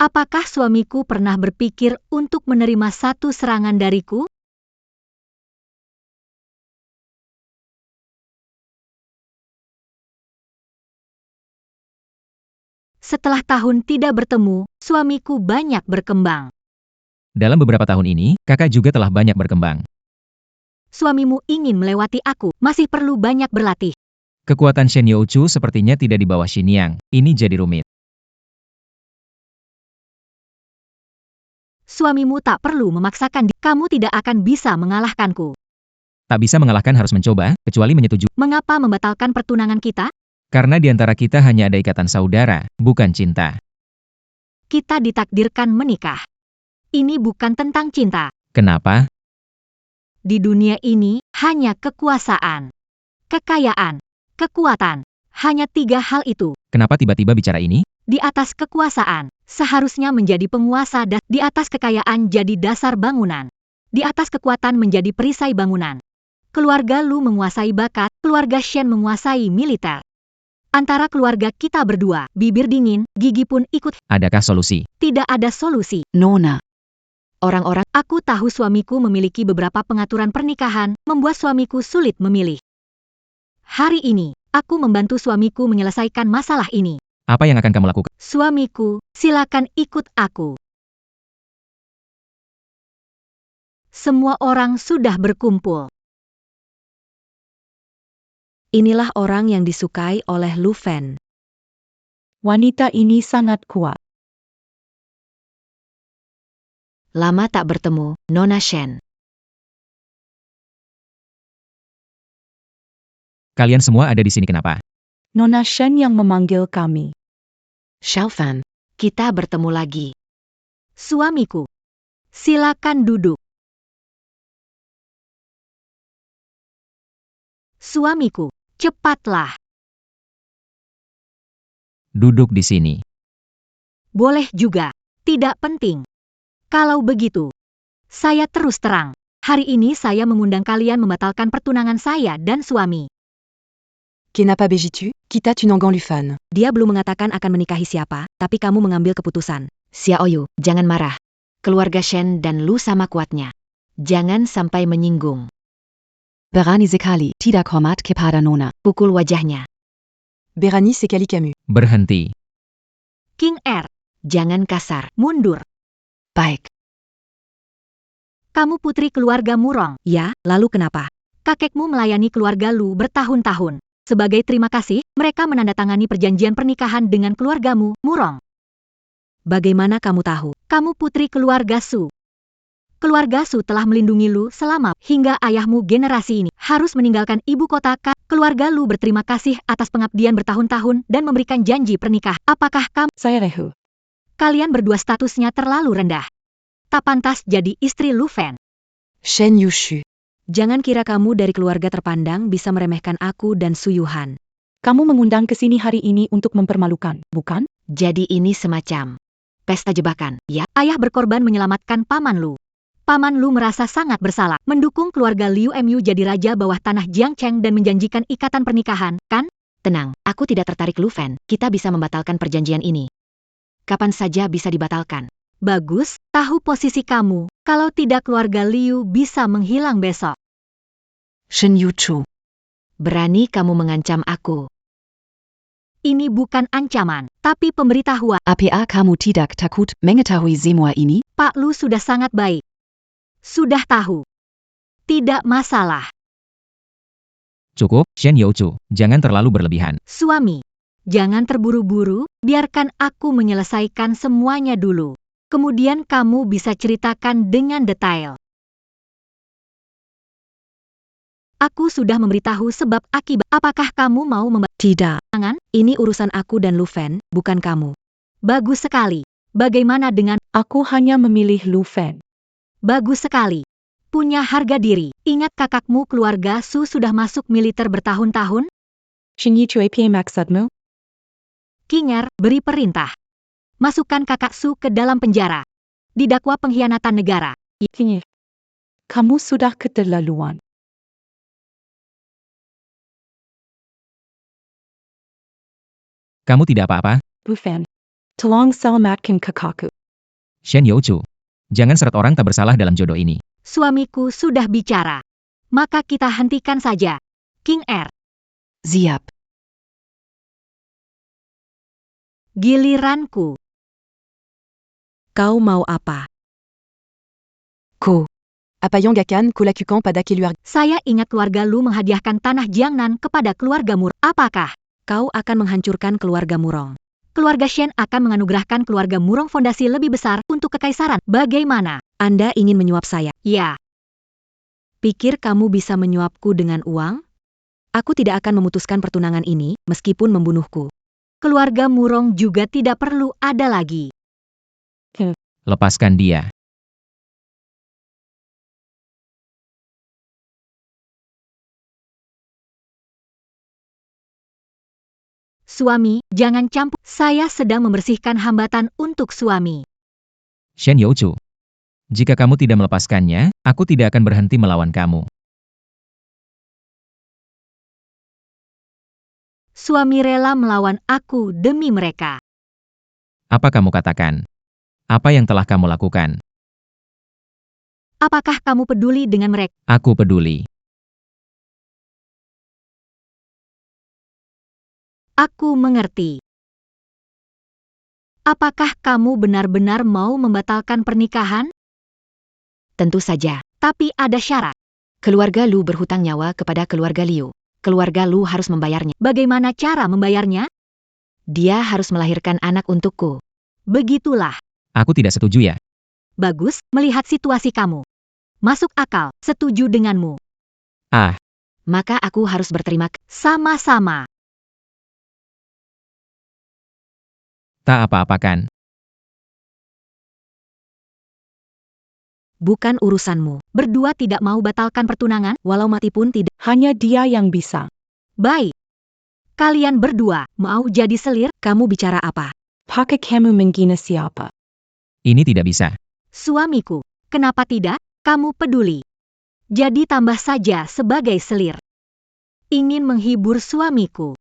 Apakah suamiku pernah berpikir untuk menerima satu serangan dariku? Setelah tahun tidak bertemu, suamiku banyak berkembang. Dalam beberapa tahun ini, kakak juga telah banyak berkembang. Suamimu ingin melewati aku, masih perlu banyak berlatih. Kekuatan Shen Youchu sepertinya tidak di bawah Xiniang. Ini jadi rumit. Suamimu tak perlu memaksakan kamu tidak akan bisa mengalahkanku. Tak bisa mengalahkan harus mencoba, kecuali menyetujui. Mengapa membatalkan pertunangan kita? Karena di antara kita hanya ada ikatan saudara, bukan cinta. Kita ditakdirkan menikah. Ini bukan tentang cinta. Kenapa? Di dunia ini, hanya kekuasaan, kekayaan, kekuatan. Hanya 3 hal itu. Kenapa tiba-tiba bicara ini? Di atas kekuasaan, seharusnya menjadi penguasa dan di atas kekayaan jadi dasar bangunan. Di atas kekuatan menjadi perisai bangunan. Keluarga Lu menguasai bakat, keluarga Shen menguasai militer. Antara keluarga kita berdua, bibir dingin, gigi pun ikut. Adakah solusi? Tidak ada solusi. Nona. Orang-orang, aku tahu suamiku memiliki beberapa pengaturan pernikahan, membuat suamiku sulit memilih. Hari ini, aku membantu suamiku menyelesaikan masalah ini. Apa yang akan kamu lakukan? Suamiku, silakan ikut aku. Semua orang sudah berkumpul. Inilah orang yang disukai oleh Lu Fan. Wanita ini sangat kuat. Lama tak bertemu, Nona Shen. Kalian semua ada di sini kenapa? Nona Shen yang memanggil kami. Xiao Fan. Kita bertemu lagi. Suamiku, silakan duduk. Suamiku, cepatlah. Duduk di sini. Boleh juga, tidak penting. Kalau begitu, saya terus terang. Hari ini saya mengundang kalian membatalkan pertunangan saya dan suami. Kenapa begitu? Kita tunangan Lu Fan. Dia belum mengatakan akan menikahi siapa, tapi kamu mengambil keputusan. Xiaoyu, jangan marah. Keluarga Shen dan Lu sama kuatnya. Jangan sampai menyinggung. Berani sekali, tidak hormat kepada Nona. Pukul wajahnya. Berani sekali kamu. Berhenti. King R, jangan kasar, mundur. Baik. Kamu putri keluarga Murong. Ya, lalu kenapa? Kakekmu melayani keluarga Lu bertahun-tahun. Sebagai terima kasih, mereka menandatangani perjanjian pernikahan dengan keluargamu, Murong. Bagaimana kamu tahu? Kamu putri keluarga Su. Keluarga Su telah melindungi Lu selama hingga ayahmu generasi ini harus meninggalkan ibu kota. Keluarga Lu berterima kasih atas pengabdian bertahun-tahun dan memberikan janji pernikahan. Apakah kamu? Saya rehu. Kalian berdua statusnya terlalu rendah. Tak pantas jadi istri Lu Fan. Shen Yushu. Jangan kira kamu dari keluarga terpandang bisa meremehkan aku dan Su Yuhan. Kamu mengundang ke sini hari ini untuk mempermalukan, bukan? Jadi ini semacam Pesta jebakan, ya? Ayah berkorban menyelamatkan Paman Lu. Paman Lu merasa sangat bersalah, mendukung keluarga Liu Mu jadi raja bawah tanah Jiangcheng dan menjanjikan ikatan pernikahan, kan? Tenang, aku tidak tertarik Lu Fan, kita bisa membatalkan perjanjian ini. Kapan saja bisa dibatalkan. Bagus, tahu posisi kamu, kalau tidak keluarga Liu bisa menghilang besok. Shen Yuchu. Berani kamu mengancam aku. Ini bukan ancaman, tapi pemberitahuan. APA kamu tidak takut mengetahui semua ini? Pak Lu sudah sangat baik. Sudah tahu. Tidak masalah. Cukup, Shen Youchu. Jangan terlalu berlebihan. Suami, jangan terburu-buru, biarkan aku menyelesaikan semuanya dulu. Kemudian kamu bisa ceritakan dengan detail. Aku sudah memberitahu sebab akibat. Apakah kamu mau Tidak. Tangan? Ini urusan aku dan Lu Fan, bukan kamu. Bagus sekali. Bagaimana dengan Aku hanya memilih Lu Fan. bagus sekali? Punya harga diri. Ingat kakakmu keluarga Su sudah masuk militer bertahun-tahun? Shinyi Cui Pie maksudmu? Kinger, beri perintah. Masukkan kakak Su ke dalam penjara. Didakwa pengkhianatan negara. Shinyi. Kamu sudah keterlaluan. Kamu tidak apa-apa, Lu Fan. Tolong selamatkan kakakku. Shen Youchu. Jangan seret orang tak bersalah dalam jodoh ini. Suamiku sudah bicara. Maka kita hentikan saja. King Er, Siap. giliranku. Kau mau apa? Ko. Apayang Gakan, Kolakukan pada Keluarga. Saya ingat keluarga Lu menghadiahkan tanah Jiangnan kepada keluarga Mur. Apakah Kau akan menghancurkan keluarga Murong. keluarga Shen akan menganugerahkan keluarga Murong fondasi lebih besar untuk kekaisaran? Bagaimana? Anda ingin menyuap saya? Ya, Pikir kamu bisa menyuapku dengan uang? Aku tidak akan memutuskan pertunangan ini, meskipun membunuhku. keluarga Murong juga tidak perlu ada lagi. Lepaskan dia. Suami, jangan campur. Saya sedang membersihkan hambatan untuk suami. Shen Youchu. Jika kamu tidak melepaskannya, aku tidak akan berhenti melawan kamu. Suami rela melawan aku demi mereka. Apa kamu katakan? Apa yang telah kamu lakukan? Apakah kamu peduli dengan mereka? Aku peduli. Aku mengerti. Apakah kamu benar-benar mau membatalkan pernikahan? Tentu saja. Tapi ada syarat. Keluarga Lu berhutang nyawa kepada keluarga Liu. Keluarga Lu harus membayarnya. Bagaimana cara membayarnya? Dia harus melahirkan anak untukku. Begitulah. Aku tidak setuju ya. Bagus, melihat situasi kamu. Masuk akal, setuju denganmu. Ah, Maka aku harus berterima kasih. Sama-sama. tak apa-apakan. Bukan urusanmu. Berdua tidak mau batalkan pertunangan? Walau mati pun tidak. Hanya dia yang bisa. Baik. Kalian berdua mau jadi selir? Kamu bicara apa? Pakai kamu menghina siapa? Ini tidak bisa. Suamiku, kenapa tidak? Kamu peduli. Jadi tambah saja sebagai selir. Ingin menghibur suamiku.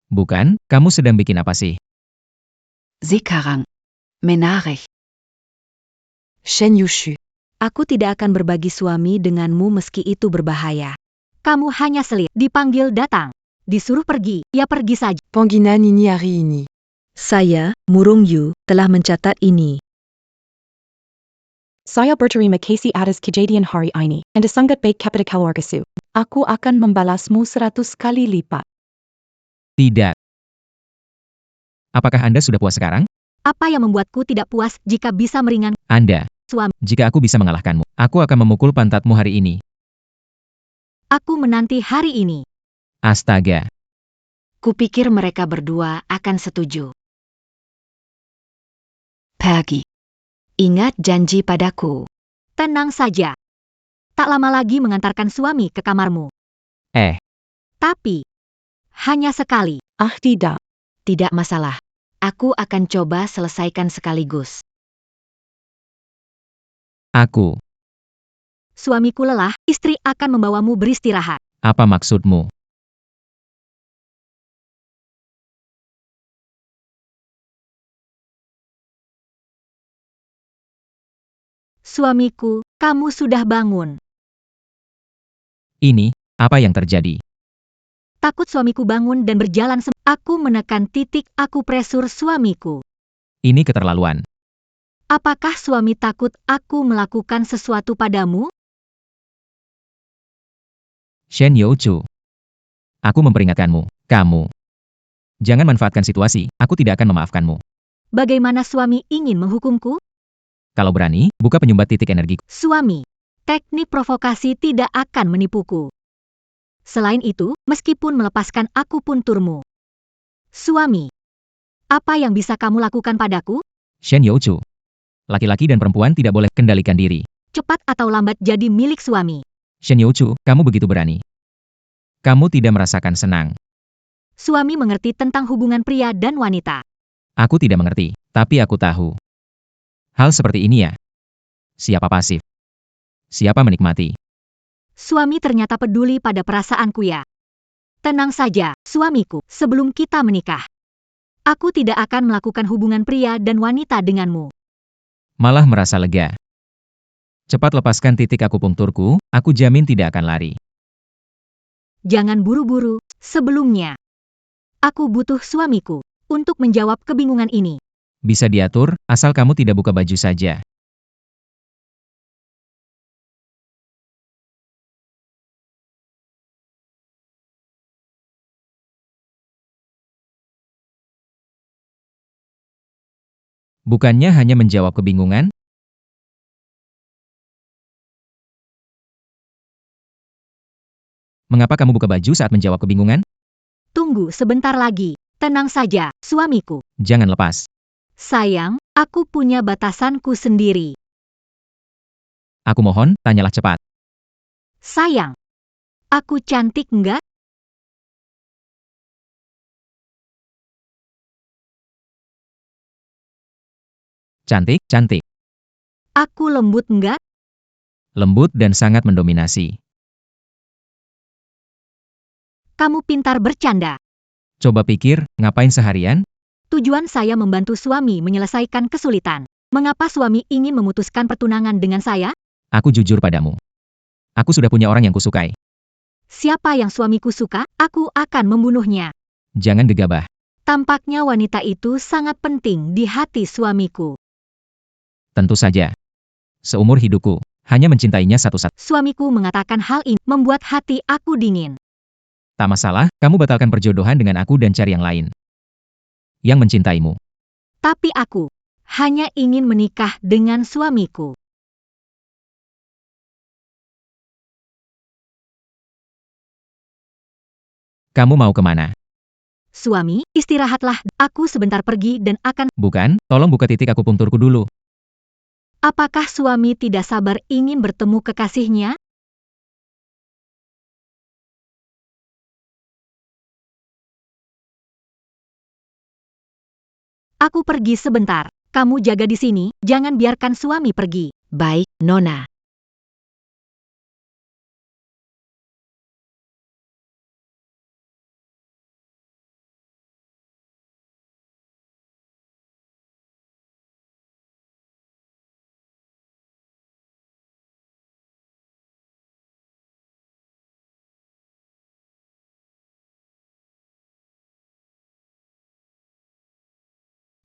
Bukan, kamu sedang bikin apa sih? Sekarang. Menarik. Shen Yushu. Aku tidak akan berbagi suami denganmu meski itu berbahaya. Kamu hanya selir. Dipanggil datang. Disuruh pergi, ya pergi saja. Pangina Nini Hari ini. Saya, Murong Yu, telah mencatat ini. Saya berterima kasih atas kejadian hari ini. Anda sangat baik kepada keluarga Su. Aku akan membalasmu 100 kali lipat. Tidak. Apakah Anda sudah puas sekarang? Apa yang membuatku tidak puas jika bisa meringankan Anda. suami? Jika aku bisa mengalahkanmu, aku akan memukul pantatmu hari ini. Aku menanti hari ini. Astaga. Kupikir mereka berdua akan setuju. Pergi. Ingat janji padaku. Tenang saja. Tak lama lagi mengantarkan suami ke kamarmu. Eh, Tapi, hanya sekali. Ah tidak. Tidak masalah. Aku akan coba selesaikan sekaligus. Aku. Suamiku lelah, istri akan membawamu beristirahat. Apa maksudmu? Suamiku, kamu sudah bangun. Ini, apa yang terjadi? Takut suamiku bangun dan berjalan aku menekan titik akupresur suamiku. Ini keterlaluan. Apakah suami takut aku melakukan sesuatu padamu? Shen Youchu. Aku memperingatkanmu. Kamu. Jangan manfaatkan situasi, aku tidak akan memaafkanmu. Bagaimana suami ingin menghukumku? Kalau berani, buka penyumbat titik energiku. Suami, teknik provokasi tidak akan menipuku. Selain itu, meskipun melepaskan akupunturmu. Suami, apa yang bisa kamu lakukan padaku? Shen Youchu. Laki-laki dan perempuan tidak boleh kendalikan diri. Cepat atau lambat jadi milik suami. Shen Youchu, kamu begitu berani. Kamu tidak merasakan senang. Suami mengerti tentang hubungan pria dan wanita. Aku tidak mengerti, tapi aku tahu. Hal seperti ini ya. Siapa pasif? Siapa menikmati? Suami ternyata peduli pada perasaanku ya. Tenang saja, suamiku, sebelum kita menikah. Aku tidak akan melakukan hubungan pria dan wanita denganmu. Malah merasa lega. Cepat lepaskan titik akupunkturku, aku jamin tidak akan lari. Jangan buru-buru, sebelumnya. Aku butuh suamiku untuk menjawab kebingungan ini. Bisa diatur, asal kamu tidak buka baju saja. Bukannya hanya menjawab kebingungan? Mengapa kamu buka baju saat menjawab kebingungan? Tunggu sebentar lagi. Tenang saja, suamiku. Jangan lepas. Sayang, aku punya batasanku sendiri. Aku mohon, tanyalah cepat. Sayang, aku cantik enggak? Cantik, cantik. Aku lembut enggak? Lembut dan sangat mendominasi. Kamu pintar bercanda. Coba pikir, ngapain seharian? Tujuan saya membantu suami menyelesaikan kesulitan. Mengapa suami ingin memutuskan pertunangan dengan saya? Aku jujur padamu. Aku sudah punya orang yang kusukai. Siapa yang suamiku suka, aku akan membunuhnya. Jangan gegabah. Tampaknya wanita itu sangat penting di hati suamiku. Tentu saja. Seumur hidupku, hanya mencintainya satu-satu. Suamiku mengatakan hal ini membuat hati aku dingin. Tak masalah, kamu batalkan perjodohan dengan aku dan cari yang lain. Yang mencintaimu. Tapi aku hanya ingin menikah dengan suamiku. Kamu mau kemana? Suami, istirahatlah. Aku sebentar pergi dan akan... Bukan, tolong buka titik akupunkturku dulu. Apakah suami tidak sabar ingin bertemu kekasihnya? Aku pergi sebentar. Kamu jaga di sini, jangan biarkan suami pergi. Baik, Nona.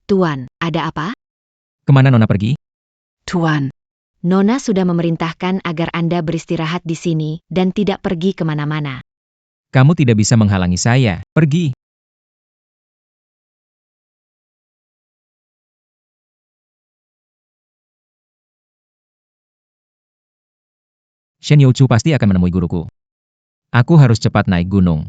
Tuan, ada apa? Kemana Nona pergi? Tuan. Nona sudah memerintahkan agar Anda beristirahat di sini dan tidak pergi kemana-mana. Kamu tidak bisa menghalangi saya. Pergi. Shen Youchu pasti akan menemui guruku. Aku harus cepat naik gunung.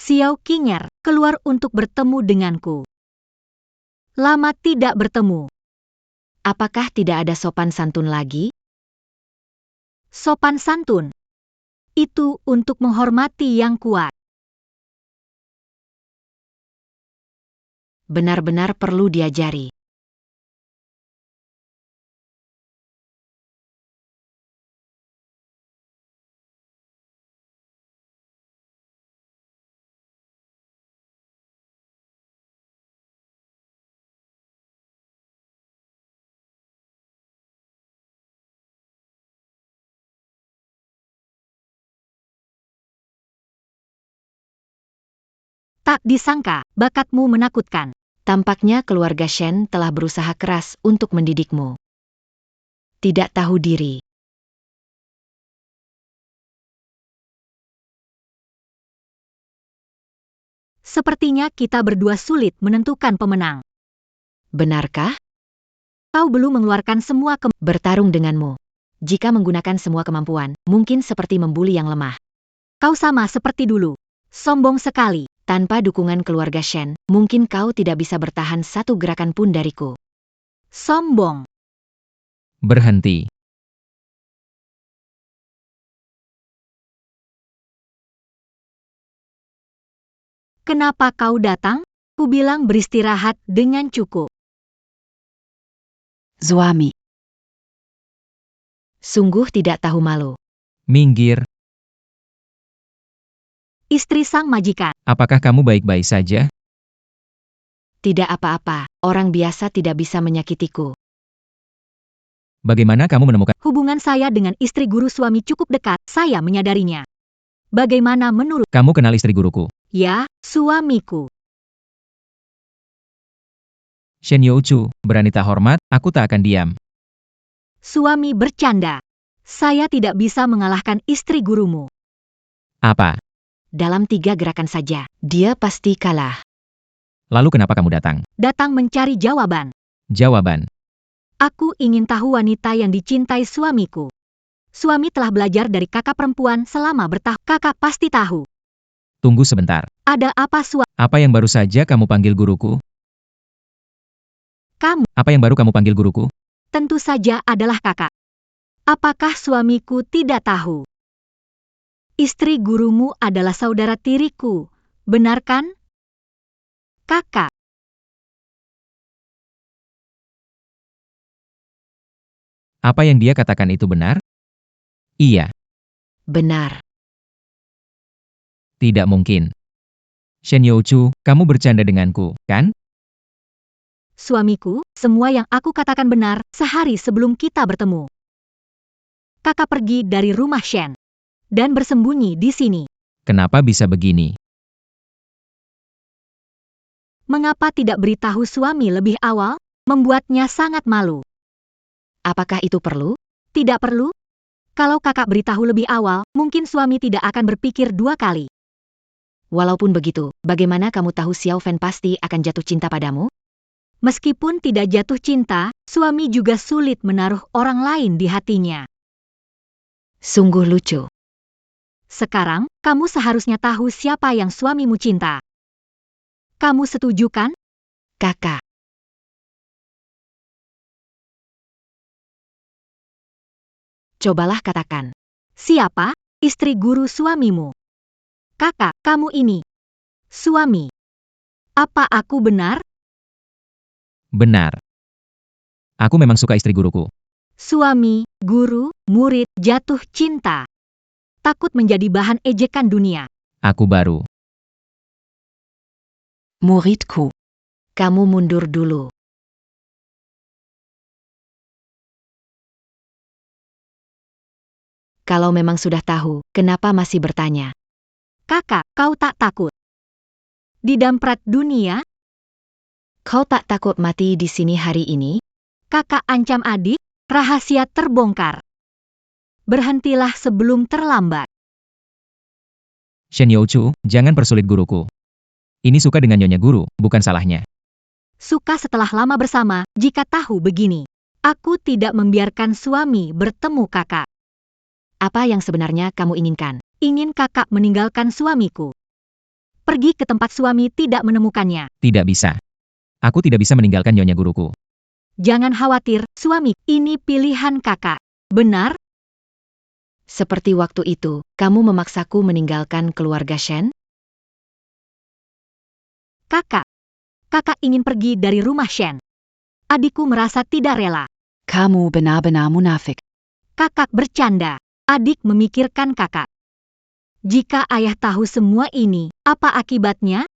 Xiao Qinger, keluar untuk bertemu denganku. Lama tidak bertemu. Apakah tidak ada sopan santun lagi? Sopan santun. Itu untuk menghormati yang kuat. Benar-benar perlu diajari. Tak disangka, bakatmu menakutkan. Tampaknya keluarga Shen telah berusaha keras untuk mendidikmu. Tidak tahu diri. Sepertinya kita berdua sulit menentukan pemenang. Benarkah? Kau belum mengeluarkan semua bertarung denganmu. Jika menggunakan semua kemampuan, mungkin seperti membuli yang lemah. Kau sama seperti dulu. Sombong sekali. Tanpa dukungan keluarga Shen, mungkin kau tidak bisa bertahan satu gerakan pun dariku. Sombong. Berhenti. Kenapa kau datang? Ku bilang beristirahat dengan cukup. Suami. Sungguh tidak tahu malu. Minggir. Istri sang majikan. Apakah kamu baik-baik saja? Tidak apa-apa, orang biasa tidak bisa menyakitiku. Bagaimana kamu menemukan? Hubungan saya dengan istri guru suami cukup dekat, saya menyadarinya. Bagaimana menurut? Kamu kenal istri guruku? Ya, suamiku. Shen Youchu, berani tak hormat, aku tak akan diam. Suami bercanda. Saya tidak bisa mengalahkan istri gurumu. Apa? Dalam 3 gerakan saja, dia pasti kalah. Lalu kenapa kamu datang? Datang mencari jawaban. Jawaban. Aku ingin tahu wanita yang dicintai suamiku. Suami telah belajar dari kakak perempuan selama bertahun. Kakak pasti tahu. Tunggu sebentar. Ada apa Apa yang baru saja kamu panggil guruku? Kamu? Apa yang baru kamu panggil guruku? Tentu saja adalah kakak. Apakah suamiku tidak tahu? Istri gurumu adalah saudara tiriku, benar kan? Kakak. Apa yang dia katakan itu benar? Iya. Benar. Tidak mungkin. Shen Youchu, kamu bercanda denganku, kan? Suamiku, semua yang aku katakan benar sehari sebelum kita bertemu. Kakak pergi dari rumah Shen dan bersembunyi di sini. Kenapa bisa begini? Mengapa tidak beritahu suami lebih awal? Membuatnya sangat malu. Apakah itu perlu? Tidak perlu? Kalau kakak beritahu lebih awal, mungkin suami tidak akan berpikir 2 kali. Walaupun begitu, bagaimana kamu tahu Xiao Fen pasti akan jatuh cinta padamu? Meskipun tidak jatuh cinta, suami juga sulit menaruh orang lain di hatinya. Sungguh lucu. Sekarang, kamu seharusnya tahu siapa yang suamimu cinta. Kamu setuju kan? Kakak. Cobalah katakan. Siapa? Istri guru suamimu. Kakak, kamu ini. Suami. Apa aku benar? Benar. Aku memang suka istri guruku. Suami, guru, murid, jatuh cinta. Takut menjadi bahan ejekan dunia. Aku baru. Muridku. Kamu mundur dulu. Kalau memang sudah tahu, kenapa masih bertanya? Kakak, kau tak takut didamprat dunia? Kau tak takut mati di sini hari ini? Kakak ancam adik, rahasia terbongkar. Berhentilah sebelum terlambat. Shen Youchu, jangan persulit guruku. Ini suka dengan nyonya guru, bukan salahnya. Suka setelah lama bersama, jika tahu begini. Aku tidak membiarkan suami bertemu kakak. Apa yang sebenarnya kamu inginkan? Ingin kakak meninggalkan suamiku? Pergi ke tempat suami tidak menemukannya. Tidak bisa. Aku tidak bisa meninggalkan nyonya guruku. Jangan khawatir, suami, ini pilihan kakak. Benar? Seperti waktu itu, kamu memaksaku meninggalkan keluarga Shen? Kakak ingin pergi dari rumah Shen. Adikku merasa tidak rela. Kamu benar-benar munafik. Kakak bercanda. Adik memikirkan kakak. Jika ayah tahu semua ini, apa akibatnya?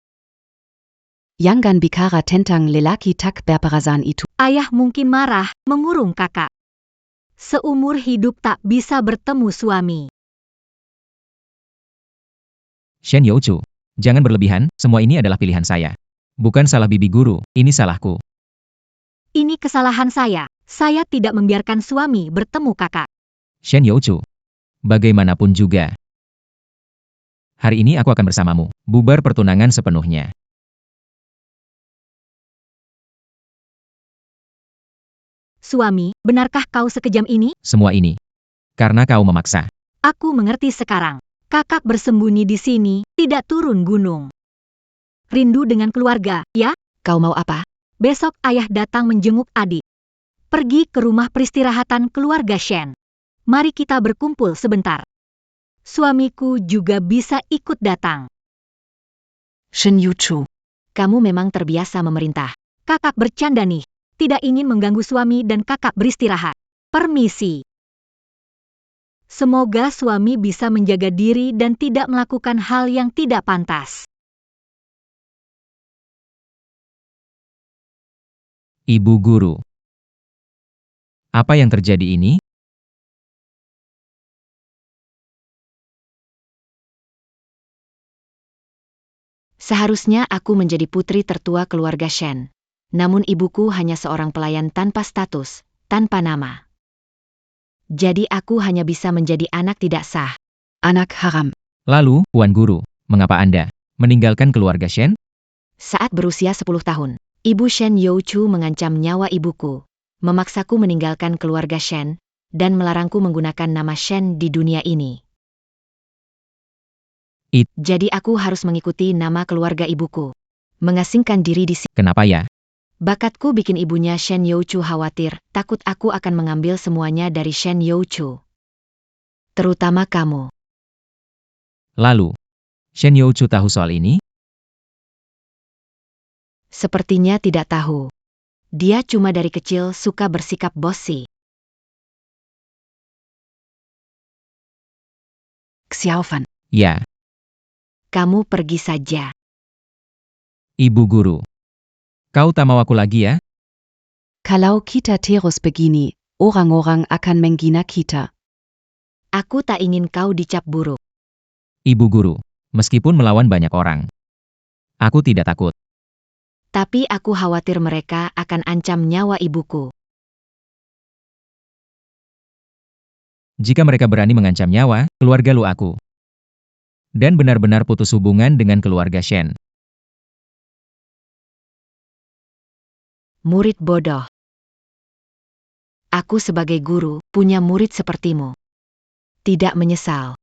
Jangan bicara tentang lelaki tak berperasaan itu. Ayah mungkin marah, mengurung kakak. Seumur hidup tak bisa bertemu suami. Shen Youchu, jangan berlebihan, semua ini adalah pilihan saya. Bukan salah bibi guru, ini salahku. Ini kesalahan saya. Saya tidak membiarkan suami bertemu kakak. Shen Youchu, bagaimanapun juga. Hari ini aku akan bersamamu. Bubar pertunangan sepenuhnya. Suami, benarkah kau sekejam ini? Semua ini. Karena kau memaksa. Aku mengerti sekarang. Kakak bersembunyi di sini, tidak turun gunung. Rindu dengan keluarga, ya? Kau mau apa? Besok ayah datang menjenguk adik. Pergi ke rumah peristirahatan keluarga Shen. Mari kita berkumpul sebentar. Suamiku juga bisa ikut datang. Shen Youchu. Kamu memang terbiasa memerintah. Kakak bercanda nih. Tidak ingin mengganggu suami dan kakak beristirahat. Permisi. Semoga suami bisa menjaga diri dan tidak melakukan hal yang tidak pantas. Ibu guru. Apa yang terjadi ini? Seharusnya aku menjadi putri tertua keluarga Shen. Namun ibuku hanya seorang pelayan tanpa status, tanpa nama. Jadi aku hanya bisa menjadi anak tidak sah. Anak haram. Lalu, Tuan Guru, mengapa Anda meninggalkan keluarga Shen? Saat berusia 10 tahun, Ibu Shen Youchu mengancam nyawa ibuku, memaksaku meninggalkan keluarga Shen, dan melarangku menggunakan nama Shen di dunia ini. Jadi aku harus mengikuti nama keluarga ibuku. Mengasingkan diri di sini. Kenapa ya? Bakatku bikin ibunya Shen Youchu khawatir, takut aku akan mengambil semuanya dari Shen Youchu. Terutama kamu. Lalu, Shen Youchu tahu soal ini? Sepertinya tidak tahu. Dia cuma dari kecil suka bersikap bossy. Xiaofan. Ya. Kamu pergi saja. Ibu guru. Kau tak mau aku lagi ya? Kalau kita terus begini, orang-orang akan menghina kita. Aku tak ingin kau dicap buruk. Ibu guru, meskipun melawan banyak orang, aku tidak takut. Tapi aku khawatir mereka akan ancam nyawa ibuku. Jika mereka berani mengancam nyawa, keluarga lu aku. Dan benar-benar putus hubungan dengan keluarga Shen. Murid bodoh. Aku sebagai guru, punya murid sepertimu. Tidak menyesal.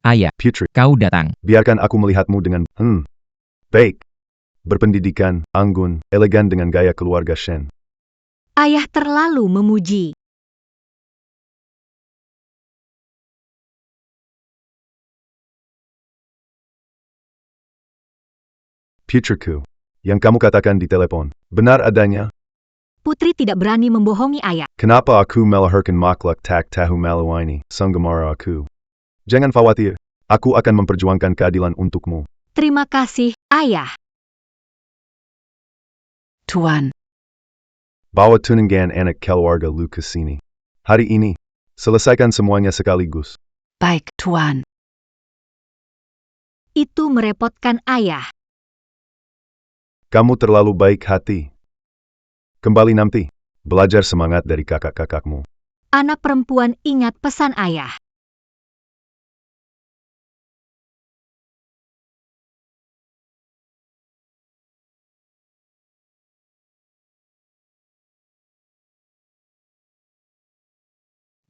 Ayah, Putri, kau datang. biarkan aku melihatmu dengan, baik. Berpendidikan, anggun, elegan dengan gaya keluarga Shen. Ayah terlalu memuji. Putriku, yang kamu katakan di telepon, benar adanya? Putri tidak berani membohongi ayah. Kenapa aku melahirkan makhluk tak tahu malu ini, senggemara aku? Jangan khawatir, aku akan memperjuangkan keadilan untukmu. Terima kasih, ayah. Tuan. Bawa tunangan anak keluarga lu ke sini. Hari ini, selesaikan semuanya sekaligus. Baik, Tuan. Itu merepotkan ayah. Kamu terlalu baik hati. Kembali nanti, belajar semangat dari kakak-kakakmu. Anak perempuan, ingat pesan ayah.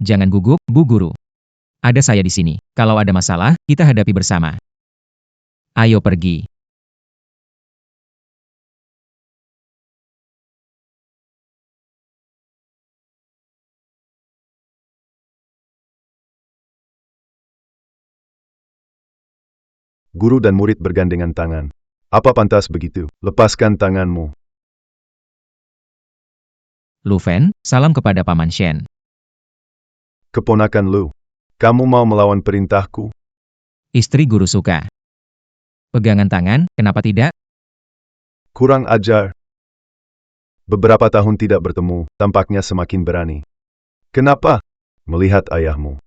Jangan gugup, Bu Guru. Ada saya di sini. Kalau ada masalah, kita hadapi bersama. Ayo pergi. Guru dan murid bergandengan tangan. Apa pantas begitu? Lepaskan tanganmu. Lu Fen, salam kepada Paman Shen. Keponakan Lu. Kamu mau melawan perintahku? Istri guru suka. Pegangan tangan, kenapa tidak? Kurang ajar. Beberapa tahun tidak bertemu, tampaknya semakin berani. Kenapa? Melihat ayahmu.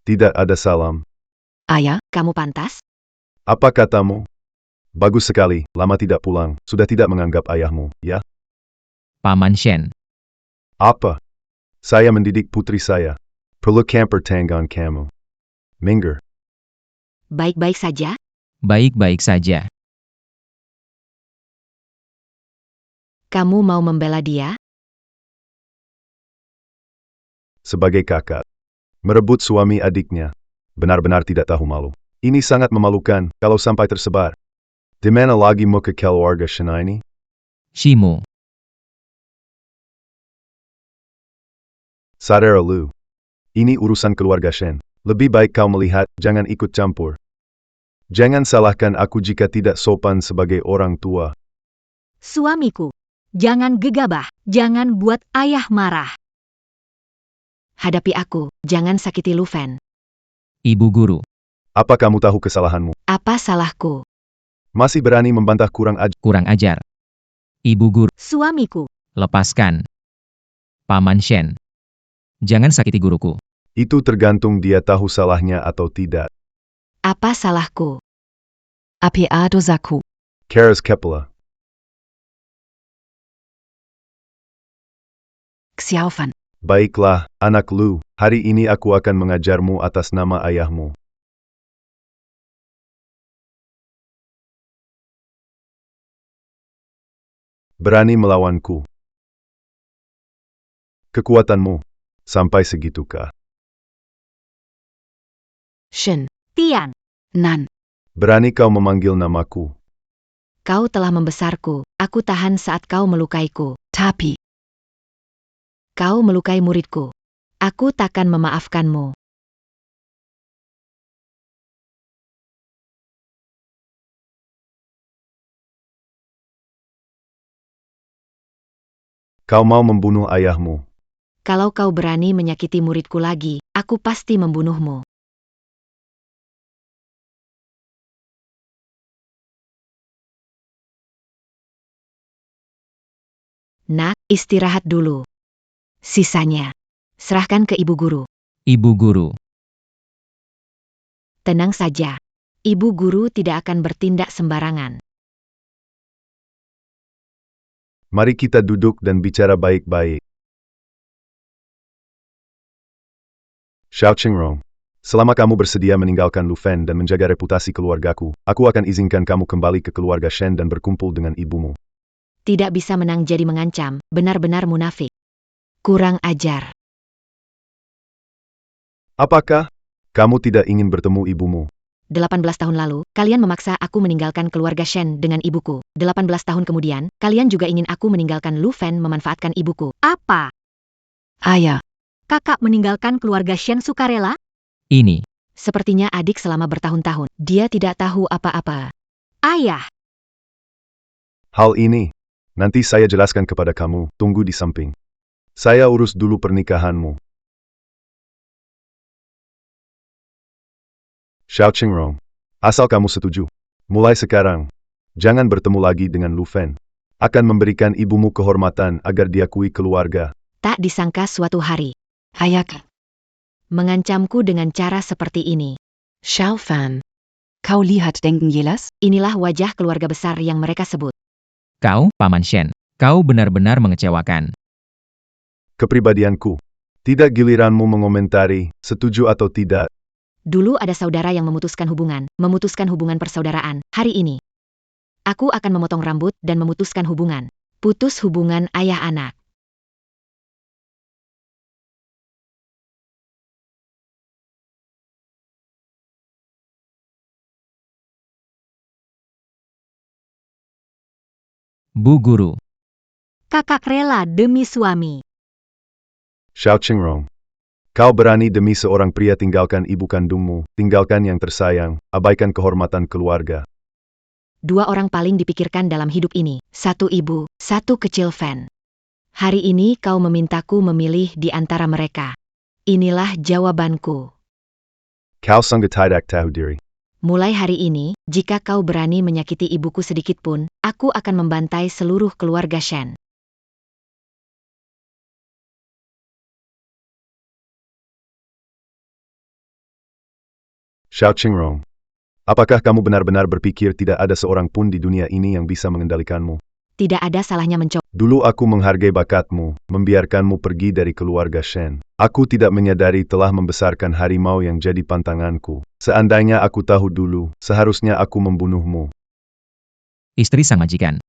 Tidak ada salam. Ayah, kamu pantas? Apa katamu? Bagus sekali, lama tidak pulang, sudah tidak menganggap ayahmu, ya? Paman Shen. Apa? Saya mendidik putri saya. Perlu camper tanggon kamu. Minggir. Baik-baik saja? Baik-baik saja. Kamu mau membela dia? Sebagai kakak. Merebut suami adiknya. Benar-benar tidak tahu malu. Ini sangat memalukan kalau sampai tersebar. Di mana lagi muka keluarga Shen ini? Shimu. Saudara Lu. Ini urusan keluarga Shen. Lebih baik kau melihat, jangan ikut campur. Jangan salahkan aku jika tidak sopan sebagai orang tua. Suamiku, jangan gegabah, jangan buat ayah marah. Hadapi aku, jangan sakiti Lu Fen. Ibu guru. Apa kamu tahu kesalahanmu? Apa salahku? Masih berani membantah kurang ajar. Kurang ajar. Ibu guru. Suamiku, Lepaskan. Paman Shen. Jangan sakiti guruku. Itu tergantung dia tahu salahnya atau tidak. apa salahku? APA dozaku. Karas Kepala. Xiaofan. Baiklah, anak Lu, hari ini aku akan mengajarmu atas nama ayahmu. Berani melawanku. Kekuatanmu, sampai segitukah? Shen. Tian, Nan. Berani kau memanggil namaku? kau telah membesarku, aku tahan saat kau melukaiku. Tapi. Kau melukai muridku. Aku takkan memaafkanmu. Kau mau membunuh ayahmu? Kalau kau berani menyakiti muridku lagi, aku pasti membunuhmu. Nak, istirahat dulu. Sisanya, serahkan ke ibu guru. Ibu guru. Tenang saja. Ibu guru tidak akan bertindak sembarangan. Mari kita duduk dan bicara baik-baik. Xiao Qingrong, selama kamu bersedia meninggalkan Lu Fen dan menjaga reputasi keluargaku, aku akan izinkan kamu kembali ke keluarga Shen dan berkumpul dengan ibumu. Tidak bisa menang jadi mengancam, benar-benar munafik. Kurang ajar. Apakah kamu tidak ingin bertemu ibumu? 18 tahun lalu, kalian memaksa aku meninggalkan keluarga Shen dengan ibuku. 18 tahun kemudian, kalian juga ingin aku meninggalkan Lu Fen memanfaatkan ibuku. Apa? Ayah. Kakak meninggalkan keluarga Shen sukarela? Ini. Sepertinya adik selama bertahun-tahun. Dia tidak tahu apa-apa. Ayah. Hal ini, nanti saya jelaskan kepada kamu, tunggu di samping. Saya urus dulu pernikahanmu. Xiao Qingrong, asal kamu setuju, mulai sekarang, jangan bertemu lagi dengan Lu Fen. Akan memberikan ibumu kehormatan agar diakui keluarga. Tak disangka suatu hari. Ayah. Mengancamku dengan cara seperti ini. Xiaofan. Kau lihat dengen jelas? Inilah wajah keluarga besar yang mereka sebut. Kau, Paman Shen. Kau benar-benar mengecewakan. Kepribadianku. Tidak giliranmu mengomentari, setuju atau tidak. Dulu ada saudara yang memutuskan hubungan persaudaraan. Hari ini, aku akan memotong rambut dan memutuskan hubungan. Putus hubungan ayah anak. Bu Guru. Kakak rela demi suami. Xiao Qingrong. Kau berani demi seorang pria tinggalkan ibu kandungmu, tinggalkan yang tersayang, abaikan kehormatan keluarga. Dua orang paling dipikirkan dalam hidup ini. Satu ibu, satu kecil fan. Hari ini kau memintaku memilih di antara mereka. Inilah jawabanku. Kau sungguh tidak tahu diri. Mulai hari ini, jika kau berani menyakiti ibuku sedikitpun, aku akan membantai seluruh keluarga Shen. Xiao Qingrong. Apakah kamu benar-benar berpikir tidak ada seorang pun di dunia ini yang bisa mengendalikanmu? Tidak ada salahnya mencoba. Dulu aku menghargai bakatmu, membiarkanmu pergi dari keluarga Shen. Aku tidak menyadari telah membesarkan harimau yang jadi pantanganku. Seandainya aku tahu dulu, seharusnya aku membunuhmu. Istri sang majikan.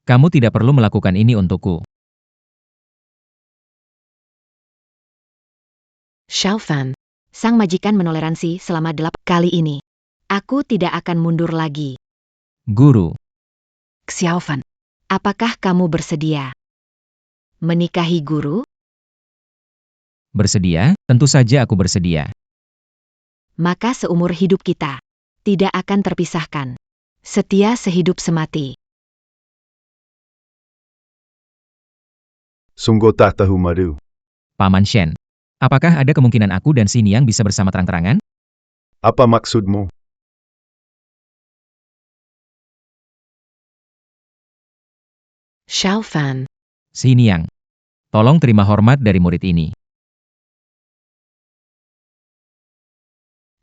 Kamu tidak perlu melakukan ini untukku. Xiao Fan. Sang majikan menoleransi selama 8 kali ini. Aku tidak akan mundur lagi. Guru. Xiao Fan. Apakah kamu bersedia menikahi guru? Bersedia? Tentu saja aku bersedia. Maka seumur hidup kita tidak akan terpisahkan. Setia sehidup semati. Sungguh tak tahu malu. Paman Shen. Apakah ada kemungkinan aku dan si Niang bisa bersama terang-terangan? Apa maksudmu? Xiao Fan. Si Niang. Tolong terima hormat dari murid ini.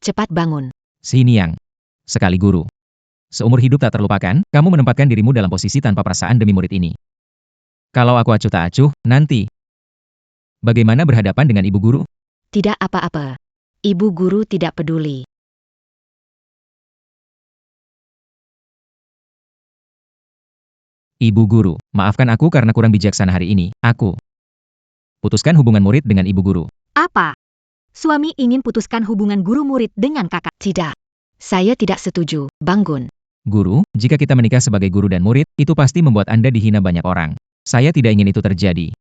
Cepat bangun. Si Niang. Sekali guru. Seumur hidup tak terlupakan, kamu menempatkan dirimu dalam posisi tanpa perasaan demi murid ini. Kalau aku acuh tak acuh, nanti. Bagaimana berhadapan dengan ibu guru? Tidak apa-apa. Ibu guru tidak peduli. Ibu guru, maafkan aku karena kurang bijaksana hari ini. Aku putuskan hubungan murid dengan ibu guru. Apa? Suami ingin putuskan hubungan guru murid dengan kakak? Tidak. Saya tidak setuju, Bang Gun. Guru, jika kita menikah sebagai guru dan murid, itu pasti membuat Anda dihina banyak orang. Saya tidak ingin itu terjadi.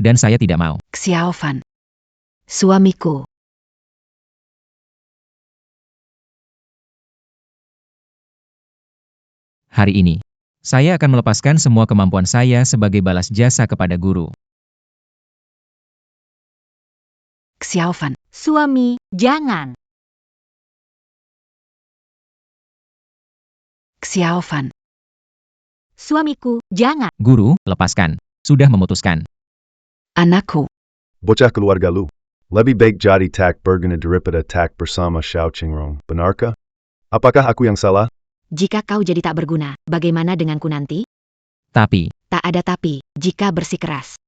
Dan saya tidak mau. Xiao Fan. Suamiku. Hari ini, saya akan melepaskan semua kemampuan saya sebagai balas jasa kepada guru. Xiao Fan. Suami, jangan. Xiao Fan. Suamiku, jangan. Guru, lepaskan. Sudah memutuskan. Anakku. Bocah keluarga lu. Lebih baik jadi tak berguna daripada tak bersama Xiao Qingrong. Benarkah? Apakah aku yang salah? Jika kau jadi tak berguna, bagaimana denganku nanti? Tapi, Tak ada tapi, jika bersikeras.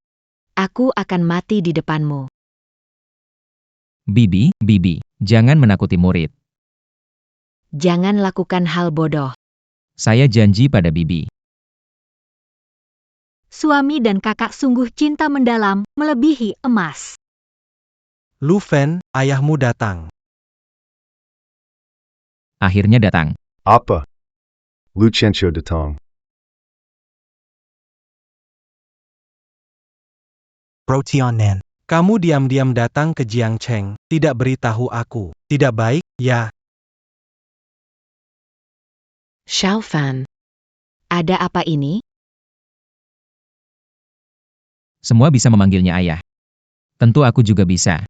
Aku akan mati di depanmu. Bibi, jangan menakuti murid. Jangan lakukan hal bodoh. Saya janji pada Bibi. Suami dan kakak sungguh cinta mendalam, melebihi emas. Lu Fan, ayahmu datang. Akhirnya datang. Apa? Lu Qianqiu datang. Protionan. Kamu diam-diam datang ke Jiangcheng, tidak beritahu aku. Tidak baik, ya? Xiao Fan. Ada apa ini? Semua bisa memanggilnya ayah. Tentu aku juga bisa.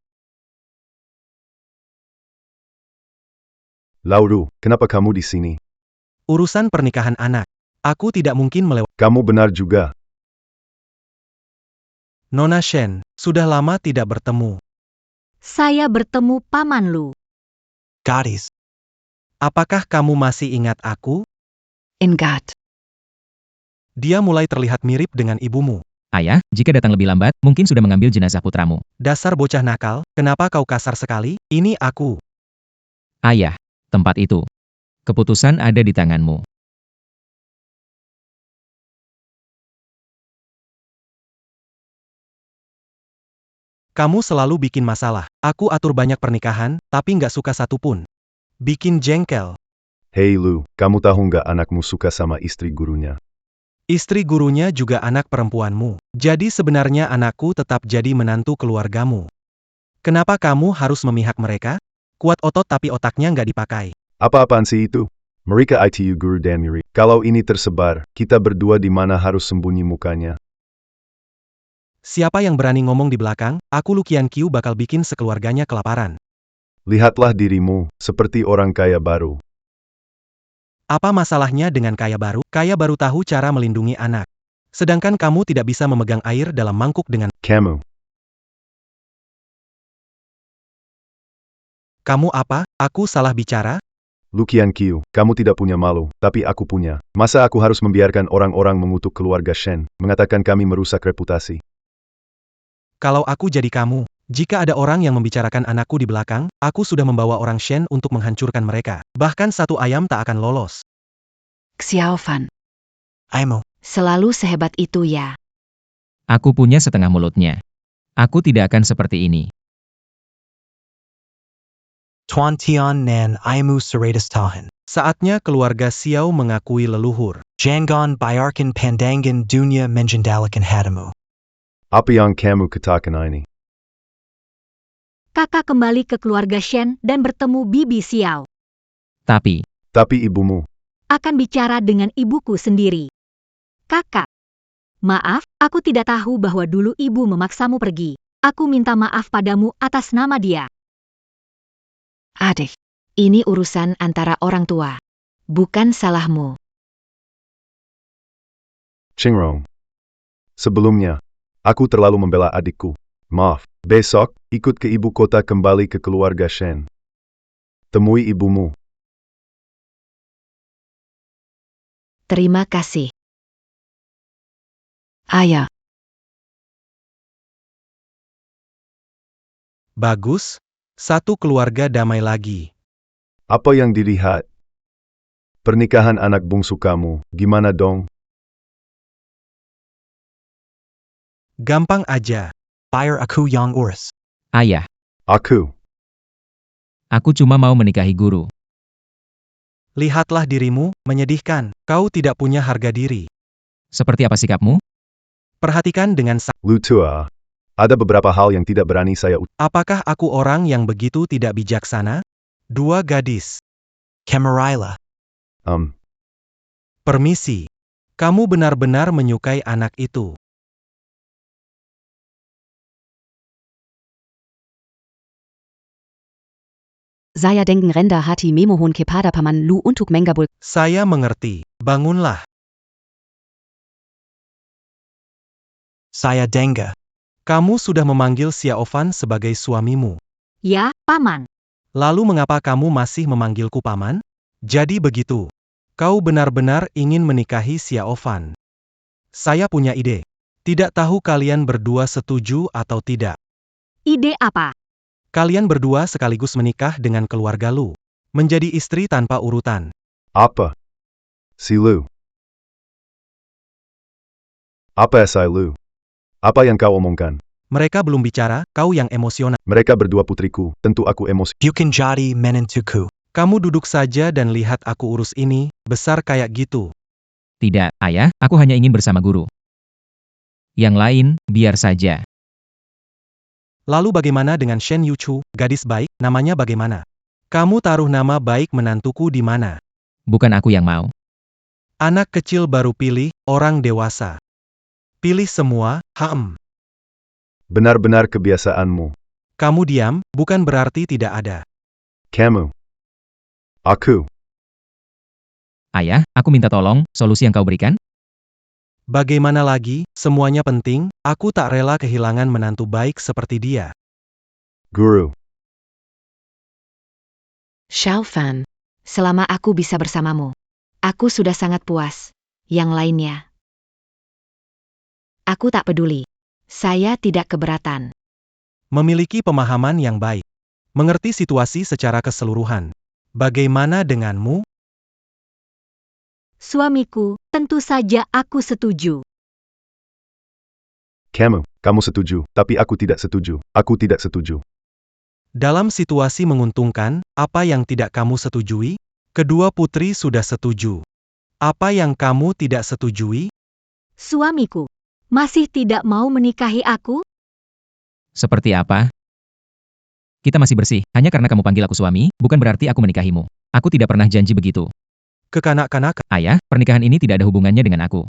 Lauru, kenapa kamu di sini? Urusan pernikahan anak. Aku tidak mungkin melewati. Kamu benar juga. Nona Shen, sudah lama tidak bertemu. Saya bertemu Paman Lu. Gadis. Apakah kamu masih ingat aku? Engat. Dia mulai terlihat mirip dengan ibumu. Ayah, jika datang lebih lambat, mungkin sudah mengambil jenazah putramu. Dasar bocah nakal, kenapa kau kasar sekali? Ini aku. Ayah, tempat itu. Keputusan ada di tanganmu. Kamu selalu bikin masalah. Aku atur banyak pernikahan, tapi nggak suka satu pun. Bikin jengkel. Hei Lu, kamu tahu nggak anakmu suka sama istri gurunya? Istri gurunya juga anak perempuanmu. Jadi sebenarnya anakku tetap jadi menantu keluargamu. Kenapa kamu harus memihak mereka? Kuat otot tapi otaknya nggak dipakai. Apa-apaan sih itu? Mereka itu guru dan Miri. Kalau ini tersebar, kita berdua di mana harus sembunyi mukanya? Siapa yang berani ngomong di belakang, aku Lu Qianqiu bakal bikin sekeluarganya kelaparan. Lihatlah dirimu, seperti orang kaya baru. Apa masalahnya dengan kaya baru? Kaya baru tahu cara melindungi anak. Sedangkan kamu tidak bisa memegang air dalam mangkuk dengan... Kamu. Kamu apa? Aku salah bicara? Lu Qianqiu, kamu tidak punya malu, tapi aku punya. Masa aku harus membiarkan orang-orang mengutuk keluarga Shen, mengatakan kami merusak reputasi? Kalau aku jadi kamu, jika ada orang yang membicarakan anakku di belakang, aku sudah membawa orang Shen untuk menghancurkan mereka. Bahkan satu ayam tak akan lolos. Xiaofan. Aimo. Selalu sehebat itu ya. Aku punya setengah mulutnya. Aku tidak akan seperti ini. Tuan Tian Nan Aimu Seratus Tahan. Saatnya keluarga Xiao mengakui leluhur. Jangan biarkan pandangan dunia menjendalakan hatimu. Apa yang kamu katakan ini? Kakak kembali ke keluarga Shen dan bertemu Bibi Xiao. Tapi ibumu. Akan bicara dengan ibuku sendiri. Kakak. Maaf, aku tidak tahu bahwa dulu ibu memaksamu pergi. Aku minta maaf padamu atas nama dia. Adik. Ini urusan antara orang tua. Bukan salahmu. Qingrong. Sebelumnya, aku terlalu membela adikku. Maaf, besok, ikut ke ibu kota kembali ke keluarga Shen. Temui ibumu. Terima kasih. Ayah. Bagus, satu keluarga damai lagi. Apa yang dilihat? Pernikahan anak bungsu kamu, gimana dong? Gampang aja. Bayar aku yang urus. ayah, Aku. aku cuma mau menikahi guru. Lihatlah dirimu, menyedihkan. Kau tidak punya harga diri. Seperti apa sikapmu? Perhatikan dengan Lu tua. Ada beberapa hal yang tidak berani saya apakah aku orang yang begitu tidak bijaksana? Dua gadis. Camaraila. Permisi. Kamu benar-benar menyukai anak itu. Saya denken renda hati memohon kepada paman Lu untuk menggabul. Saya mengerti. Bangunlah. Saya Dengga. Kamu sudah memanggil Xiaofan sebagai suamimu. Ya, paman. Lalu mengapa kamu masih memanggilku paman? Jadi begitu. Kau benar-benar ingin menikahi Xiaofan. Saya punya ide. Tidak tahu kalian berdua setuju atau tidak. Ide apa? Kalian berdua sekaligus menikah dengan keluarga Lu. Menjadi istri tanpa urutan. Apa? Si Lu. Apa esai Lu? Apa yang kau omongkan? Mereka belum bicara, kau yang emosional. Mereka berdua putriku, tentu aku emosi. Bukan jadi menentuku. Kamu duduk saja dan lihat aku urus ini, besar kayak gitu. Tidak, ayah, aku hanya ingin bersama guru. Yang lain, biar saja. Lalu bagaimana dengan Shen Yuchu, gadis baik, namanya bagaimana? Kamu taruh nama baik menantuku di mana? Bukan aku yang mau. Anak kecil baru pilih, orang dewasa. Pilih semua, Benar-benar kebiasaanmu. Kamu diam, bukan berarti tidak ada. Kamu. Aku. Ayah, aku minta tolong, solusi yang kau berikan? Bagaimana lagi, semuanya penting, aku tak rela kehilangan menantu baik seperti dia. Guru. Xiaofan. Selama aku bisa bersamamu, aku sudah sangat puas. Yang lainnya. Aku tak peduli. Saya tidak keberatan. Memiliki pemahaman yang baik. Mengerti situasi secara keseluruhan. Bagaimana denganmu? Suamiku, tentu saja aku setuju. Kamu setuju, tapi aku tidak setuju. Aku tidak setuju. Dalam situasi menguntungkan, apa yang tidak kamu setujui? Kedua putri sudah setuju. Apa yang kamu tidak setujui? Suamiku, masih tidak mau menikahi aku? Seperti apa? Kita masih bersih, hanya karena kamu panggil aku suami, bukan berarti aku menikahimu. Aku tidak pernah janji begitu. Kekanak-kanakan. Ayah, pernikahan ini tidak ada hubungannya dengan aku.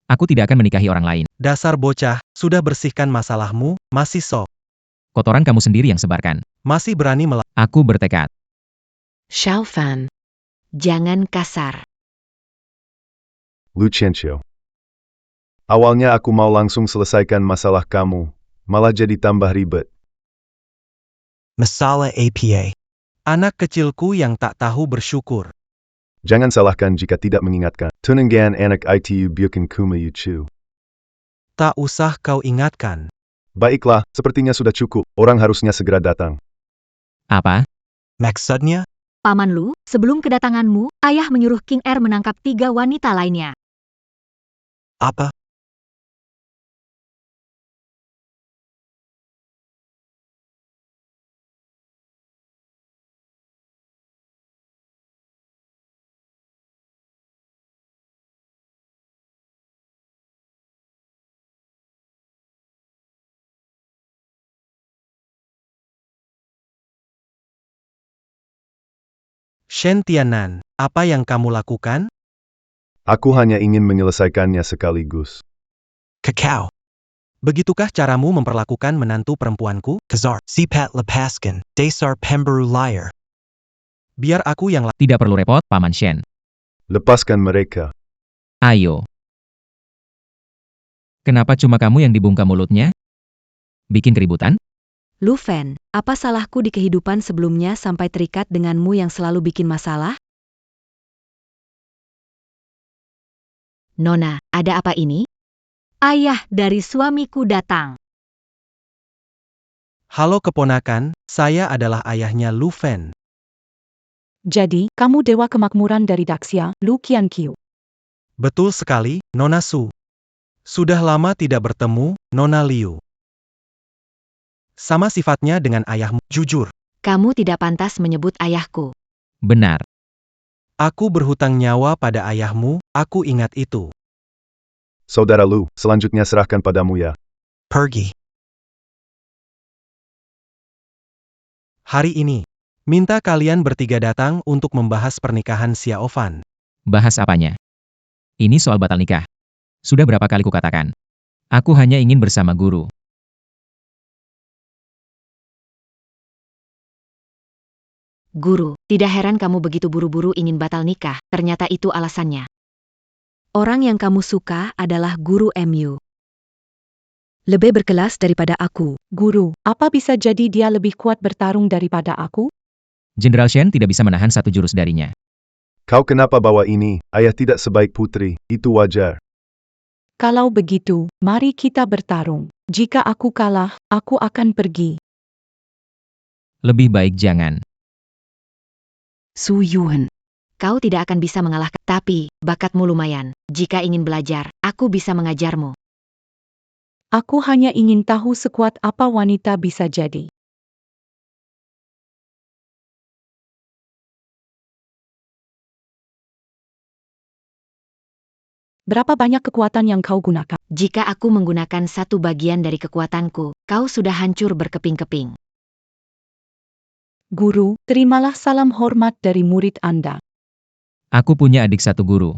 Aku tidak akan menikahi orang lain. Dasar bocah, sudah bersihkan masalahmu, masih sok. Kotoran kamu sendiri yang sebarkan. Masih berani melawan. Aku bertekad. Xiao Fan. Jangan kasar. Luciencio. Awalnya aku mau langsung selesaikan masalah kamu, malah jadi tambah ribet. Masalah APA. Anak kecilku yang tak tahu bersyukur. Jangan salahkan jika tidak mengingatkan. Tunangan anak itu bukan kumayucu. Tak usah kau ingatkan. Baiklah, sepertinya sudah cukup. Orang harusnya segera datang. Apa? Maksudnya? Paman Lu, sebelum kedatanganmu, ayah menyuruh King Er menangkap 3 wanita lainnya. Apa? Shen Tianan, apa yang kamu lakukan? Aku hanya ingin menyelesaikannya sekaligus. Kakao. Begitukah caramu memperlakukan menantu perempuanku? Kazar, Sipat lepaskan, Dasar pemberu liar. Biar aku yang Tidak perlu repot, Paman Shen. Lepaskan mereka. Ayo. Kenapa cuma kamu yang dibungkam mulutnya? Bikin keributan? Lu Fan, apa salahku di kehidupan sebelumnya sampai terikat denganmu yang selalu bikin masalah? Nona, ada apa ini? Ayah dari suamiku datang. Halo keponakan, saya adalah ayahnya Lu Fan. Jadi, kamu dewa kemakmuran dari Daxia, Lu Qianqiu. Betul sekali, Nona Su. Sudah lama tidak bertemu, Nona Liu. Sama sifatnya dengan ayahmu, jujur. Kamu tidak pantas menyebut ayahku. Benar. Aku berhutang nyawa pada ayahmu, aku ingat itu. Saudara Lu, selanjutnya serahkan padamu ya. Pergi. Hari ini, minta kalian bertiga datang untuk membahas pernikahan Xiao Fan. Bahas apanya? Ini soal batal nikah. Sudah berapa kali kukatakan? Aku hanya ingin bersama guru. Guru, tidak heran kamu begitu buru-buru ingin batal nikah, ternyata itu alasannya. Orang yang kamu suka adalah guru MU. Lebih berkelas daripada aku. Guru, apa bisa jadi dia lebih kuat bertarung daripada aku? Jenderal Shen tidak bisa menahan satu jurus darinya. Kau kenapa bawa ini? Ayah tidak sebaik putri, itu wajar. Kalau begitu, mari kita bertarung. Jika aku kalah, aku akan pergi. Lebih baik jangan. Su Yuhan. Kau tidak akan bisa mengalahkan, tapi bakatmu lumayan. Jika ingin belajar, aku bisa mengajarmu. Aku hanya ingin tahu sekuat apa wanita bisa jadi. Berapa banyak kekuatan yang kau gunakan? Jika aku menggunakan satu bagian dari kekuatanku, kau sudah hancur berkeping-keping. Guru, terimalah salam hormat dari murid Anda. Aku punya adik satu guru.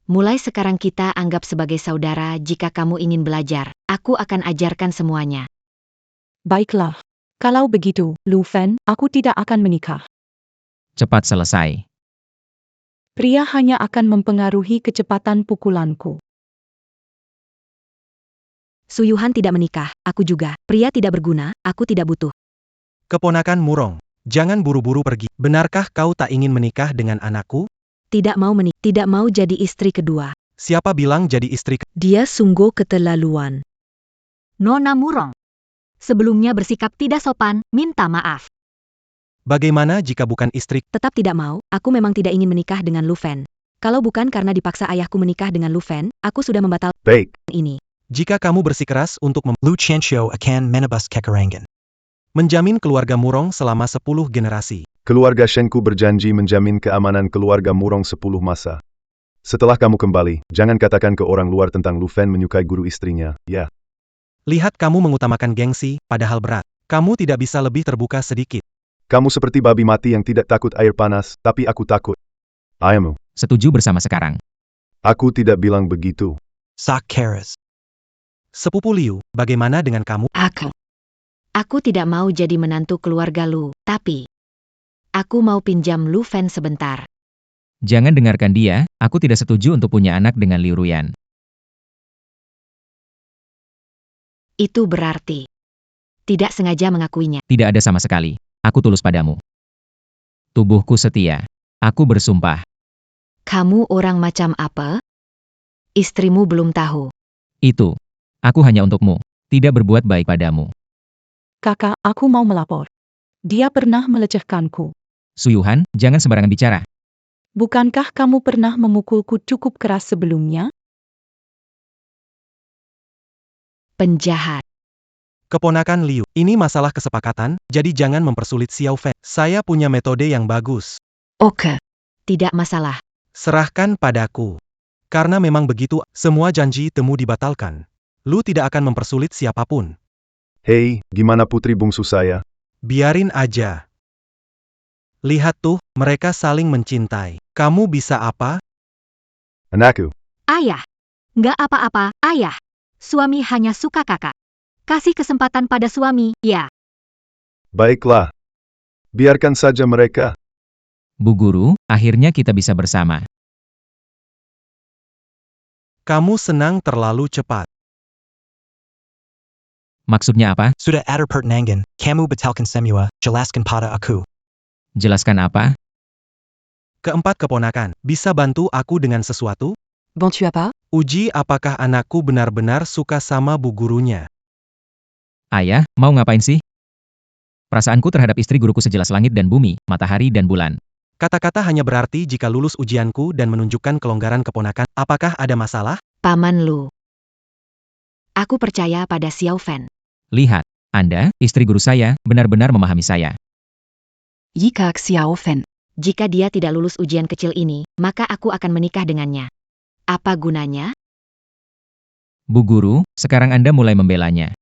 Mulai sekarang kita anggap sebagai saudara. Jika kamu ingin belajar, aku akan ajarkan semuanya. Baiklah. Kalau begitu, Lu Fan, aku tidak akan menikah. Cepat selesai. Pria hanya akan mempengaruhi kecepatan pukulanku. Su Yuhan tidak menikah, aku juga. Pria tidak berguna, aku tidak butuh. Keponakan Murong, jangan buru-buru pergi. Benarkah kau tak ingin menikah dengan anakku? Tidak mau jadi istri kedua. Siapa bilang jadi istri? Dia sungguh keterlaluan. Nona Murong. Sebelumnya bersikap tidak sopan, minta maaf. Bagaimana jika bukan istri? Tetap tidak mau, aku memang tidak ingin menikah dengan Lu Fen. Kalau bukan karena dipaksa ayahku menikah dengan Lu Fen, aku sudah membatalkan Baik. ini. Jika kamu bersikeras untuk Lu Qianxiu akan menebus kekurangan. menjamin keluarga Murong selama 10 generasi. Keluarga Shenku berjanji menjamin keamanan keluarga Murong 10 masa. Setelah kamu kembali, jangan katakan ke orang luar tentang Lu Fen menyukai guru istrinya, ya. Lihat kamu mengutamakan gengsi, padahal berat. Kamu tidak bisa lebih terbuka sedikit. Kamu seperti babi mati yang tidak takut air panas, tapi aku takut. Ayahmu. Setuju bersama sekarang. Aku tidak bilang begitu. Sak Keras. Sepupu Liu, bagaimana dengan kamu? Aku tidak mau jadi menantu keluarga Lu, tapi aku mau pinjam Lu Fen sebentar. Jangan dengarkan dia, aku tidak setuju untuk punya anak dengan Liu Ruyan. Itu berarti tidak sengaja mengakuinya. Tidak ada sama sekali. Aku tulus padamu. Tubuhku setia. Aku bersumpah. Kamu orang macam apa? Istrimu belum tahu. Itu. Aku hanya untukmu. Tidak berbuat baik padamu. Kakak, aku mau melapor. Dia pernah melecehkanku. Suyuhan, jangan sembarangan bicara. Bukankah kamu pernah memukulku cukup keras sebelumnya? Penjahat. Keponakan Liu, ini masalah kesepakatan, jadi jangan mempersulit Xiao Fen. Saya punya metode yang bagus. Oke. Tidak masalah. Serahkan padaku. Karena memang begitu, semua janji temu dibatalkan. Lu tidak akan mempersulit siapapun. Hei, gimana putri bungsu saya? Biarin aja. Lihat tuh, mereka saling mencintai. Kamu bisa apa? Anakku. Ayah. Nggak apa-apa, ayah. Suami hanya suka kakak. Kasih kesempatan pada suami, ya. Baiklah. Biarkan saja mereka. Bu Guru, akhirnya kita bisa bersama. Kamu senang terlalu cepat. Maksudnya apa? Sudah ada pertenangan, kamu batalkan semua, jelaskan pada aku. Jelaskan apa? Keempat keponakan, bisa bantu aku dengan sesuatu? Bon tu as pas? Uji apakah anakku benar-benar suka sama bu gurunya. Ayah, mau ngapain sih? Perasaanku terhadap istri guruku sejelas langit dan bumi, matahari dan bulan. Kata-kata hanya berarti jika lulus ujianku dan menunjukkan kelonggaran keponakan. Apakah ada masalah? Paman Lu. Aku percaya pada Xiao Fen. Lihat, Anda, istri guru saya, benar-benar memahami saya. Yikak Xiao Fen. Jika dia tidak lulus ujian kecil ini, maka aku akan menikah dengannya. Apa gunanya? Bu Guru, sekarang Anda mulai membelanya.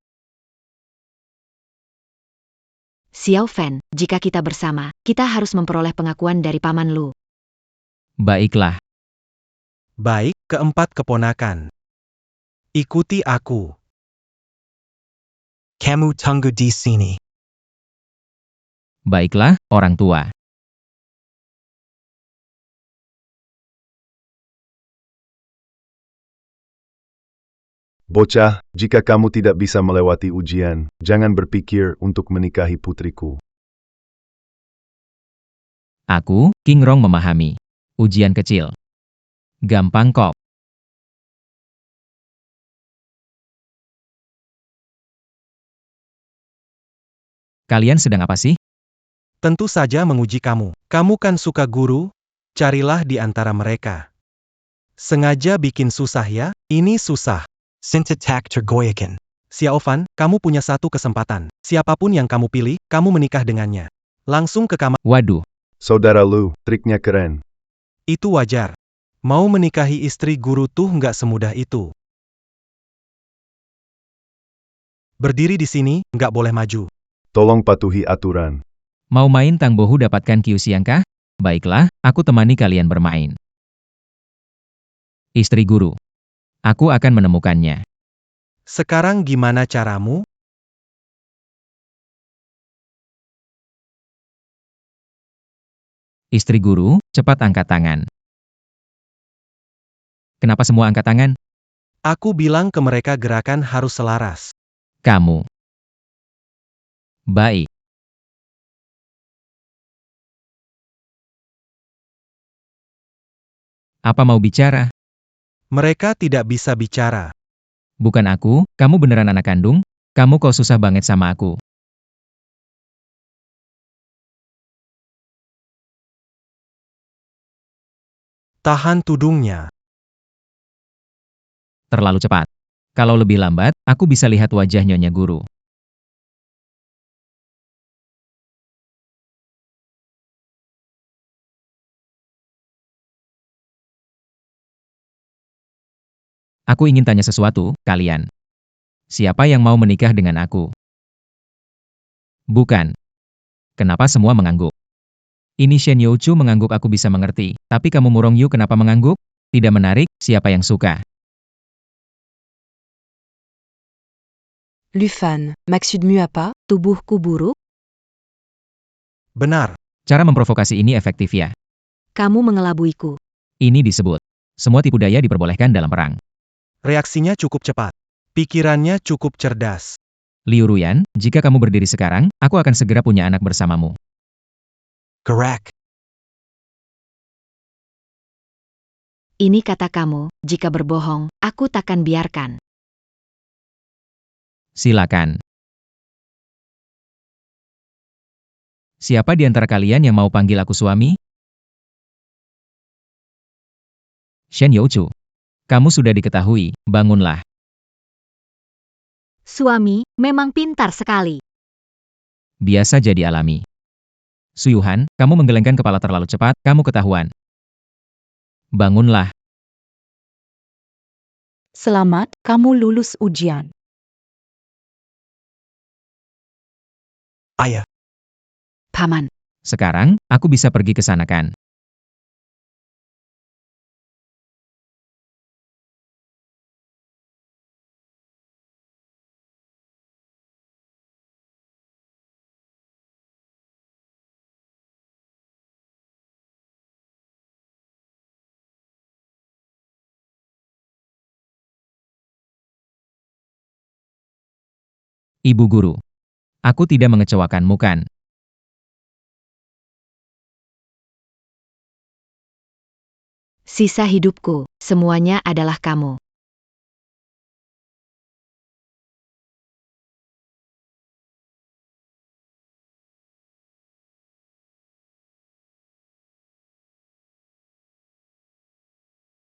Xiao Fen, jika kita bersama, kita harus memperoleh pengakuan dari Paman Lu. Baiklah. Baik, keempat keponakan. Ikuti aku. Kamu tunggu di sini. Baiklah, orang tua. Bocah, jika kamu tidak bisa melewati ujian, jangan berpikir untuk menikahi putriku. Aku, King Rong memahami. Ujian kecil. Gampang kok. Kalian sedang apa sih? Tentu saja menguji kamu. Kamu kan suka guru? Carilah di antara mereka. Sengaja bikin susah ya? Ini susah. Sintatak tergoyakan. Xiao Fan, kamu punya satu kesempatan. Siapapun yang kamu pilih, kamu menikah dengannya. Langsung ke kamar. Waduh. Saudara Lu, triknya keren. Itu wajar. Mau menikahi istri guru tuh nggak semudah itu. Berdiri di sini, nggak boleh maju. Tolong patuhi aturan. Mau main Tang Bohu dapatkan Kiu Siang kah? Baiklah, aku temani kalian bermain. Istri guru. Aku akan menemukannya. Sekarang gimana caramu? Istri guru, cepat angkat tangan. Kenapa semua angkat tangan? Aku bilang ke mereka gerakan harus selaras. Kamu. Baik. Apa mau bicara? Mereka tidak bisa bicara. Bukan aku, kamu beneran anak kandung? Kamu kok susah banget sama aku. Tahan tudungnya. Terlalu cepat. Kalau lebih lambat, aku bisa lihat wajah Nyonya Guru. Aku ingin tanya sesuatu, kalian. Siapa yang mau menikah dengan aku? Bukan. Kenapa semua mengangguk? Ini Shen Youchu mengangguk aku bisa mengerti, tapi kamu Murong Yu kenapa mengangguk? Tidak menarik, siapa yang suka? Lufan, maksud mu apa? Tubuhku buruk? Benar. Cara memprovokasi ini efektif ya. Kamu mengelabuiku. Ini disebut. Semua tipu daya diperbolehkan dalam perang. Reaksinya cukup cepat. Pikirannya cukup cerdas. Liu Ruyan, jika kamu berdiri sekarang, aku akan segera punya anak bersamamu. Correct. Ini kata kamu, jika berbohong, aku takkan biarkan. Silakan. Siapa di antara kalian yang mau panggil aku suami? Shen Youchu. Kamu sudah diketahui, bangunlah. Suami, memang pintar sekali. Biasa jadi alami. Suyuhan, kamu menggelengkan kepala terlalu cepat, kamu ketahuan. Bangunlah. Selamat, kamu lulus ujian. Ayah. Paman. Sekarang, aku bisa pergi ke sana kan? Ibu guru. Aku tidak mengecewakanmu kan? Sisa hidupku, semuanya adalah kamu.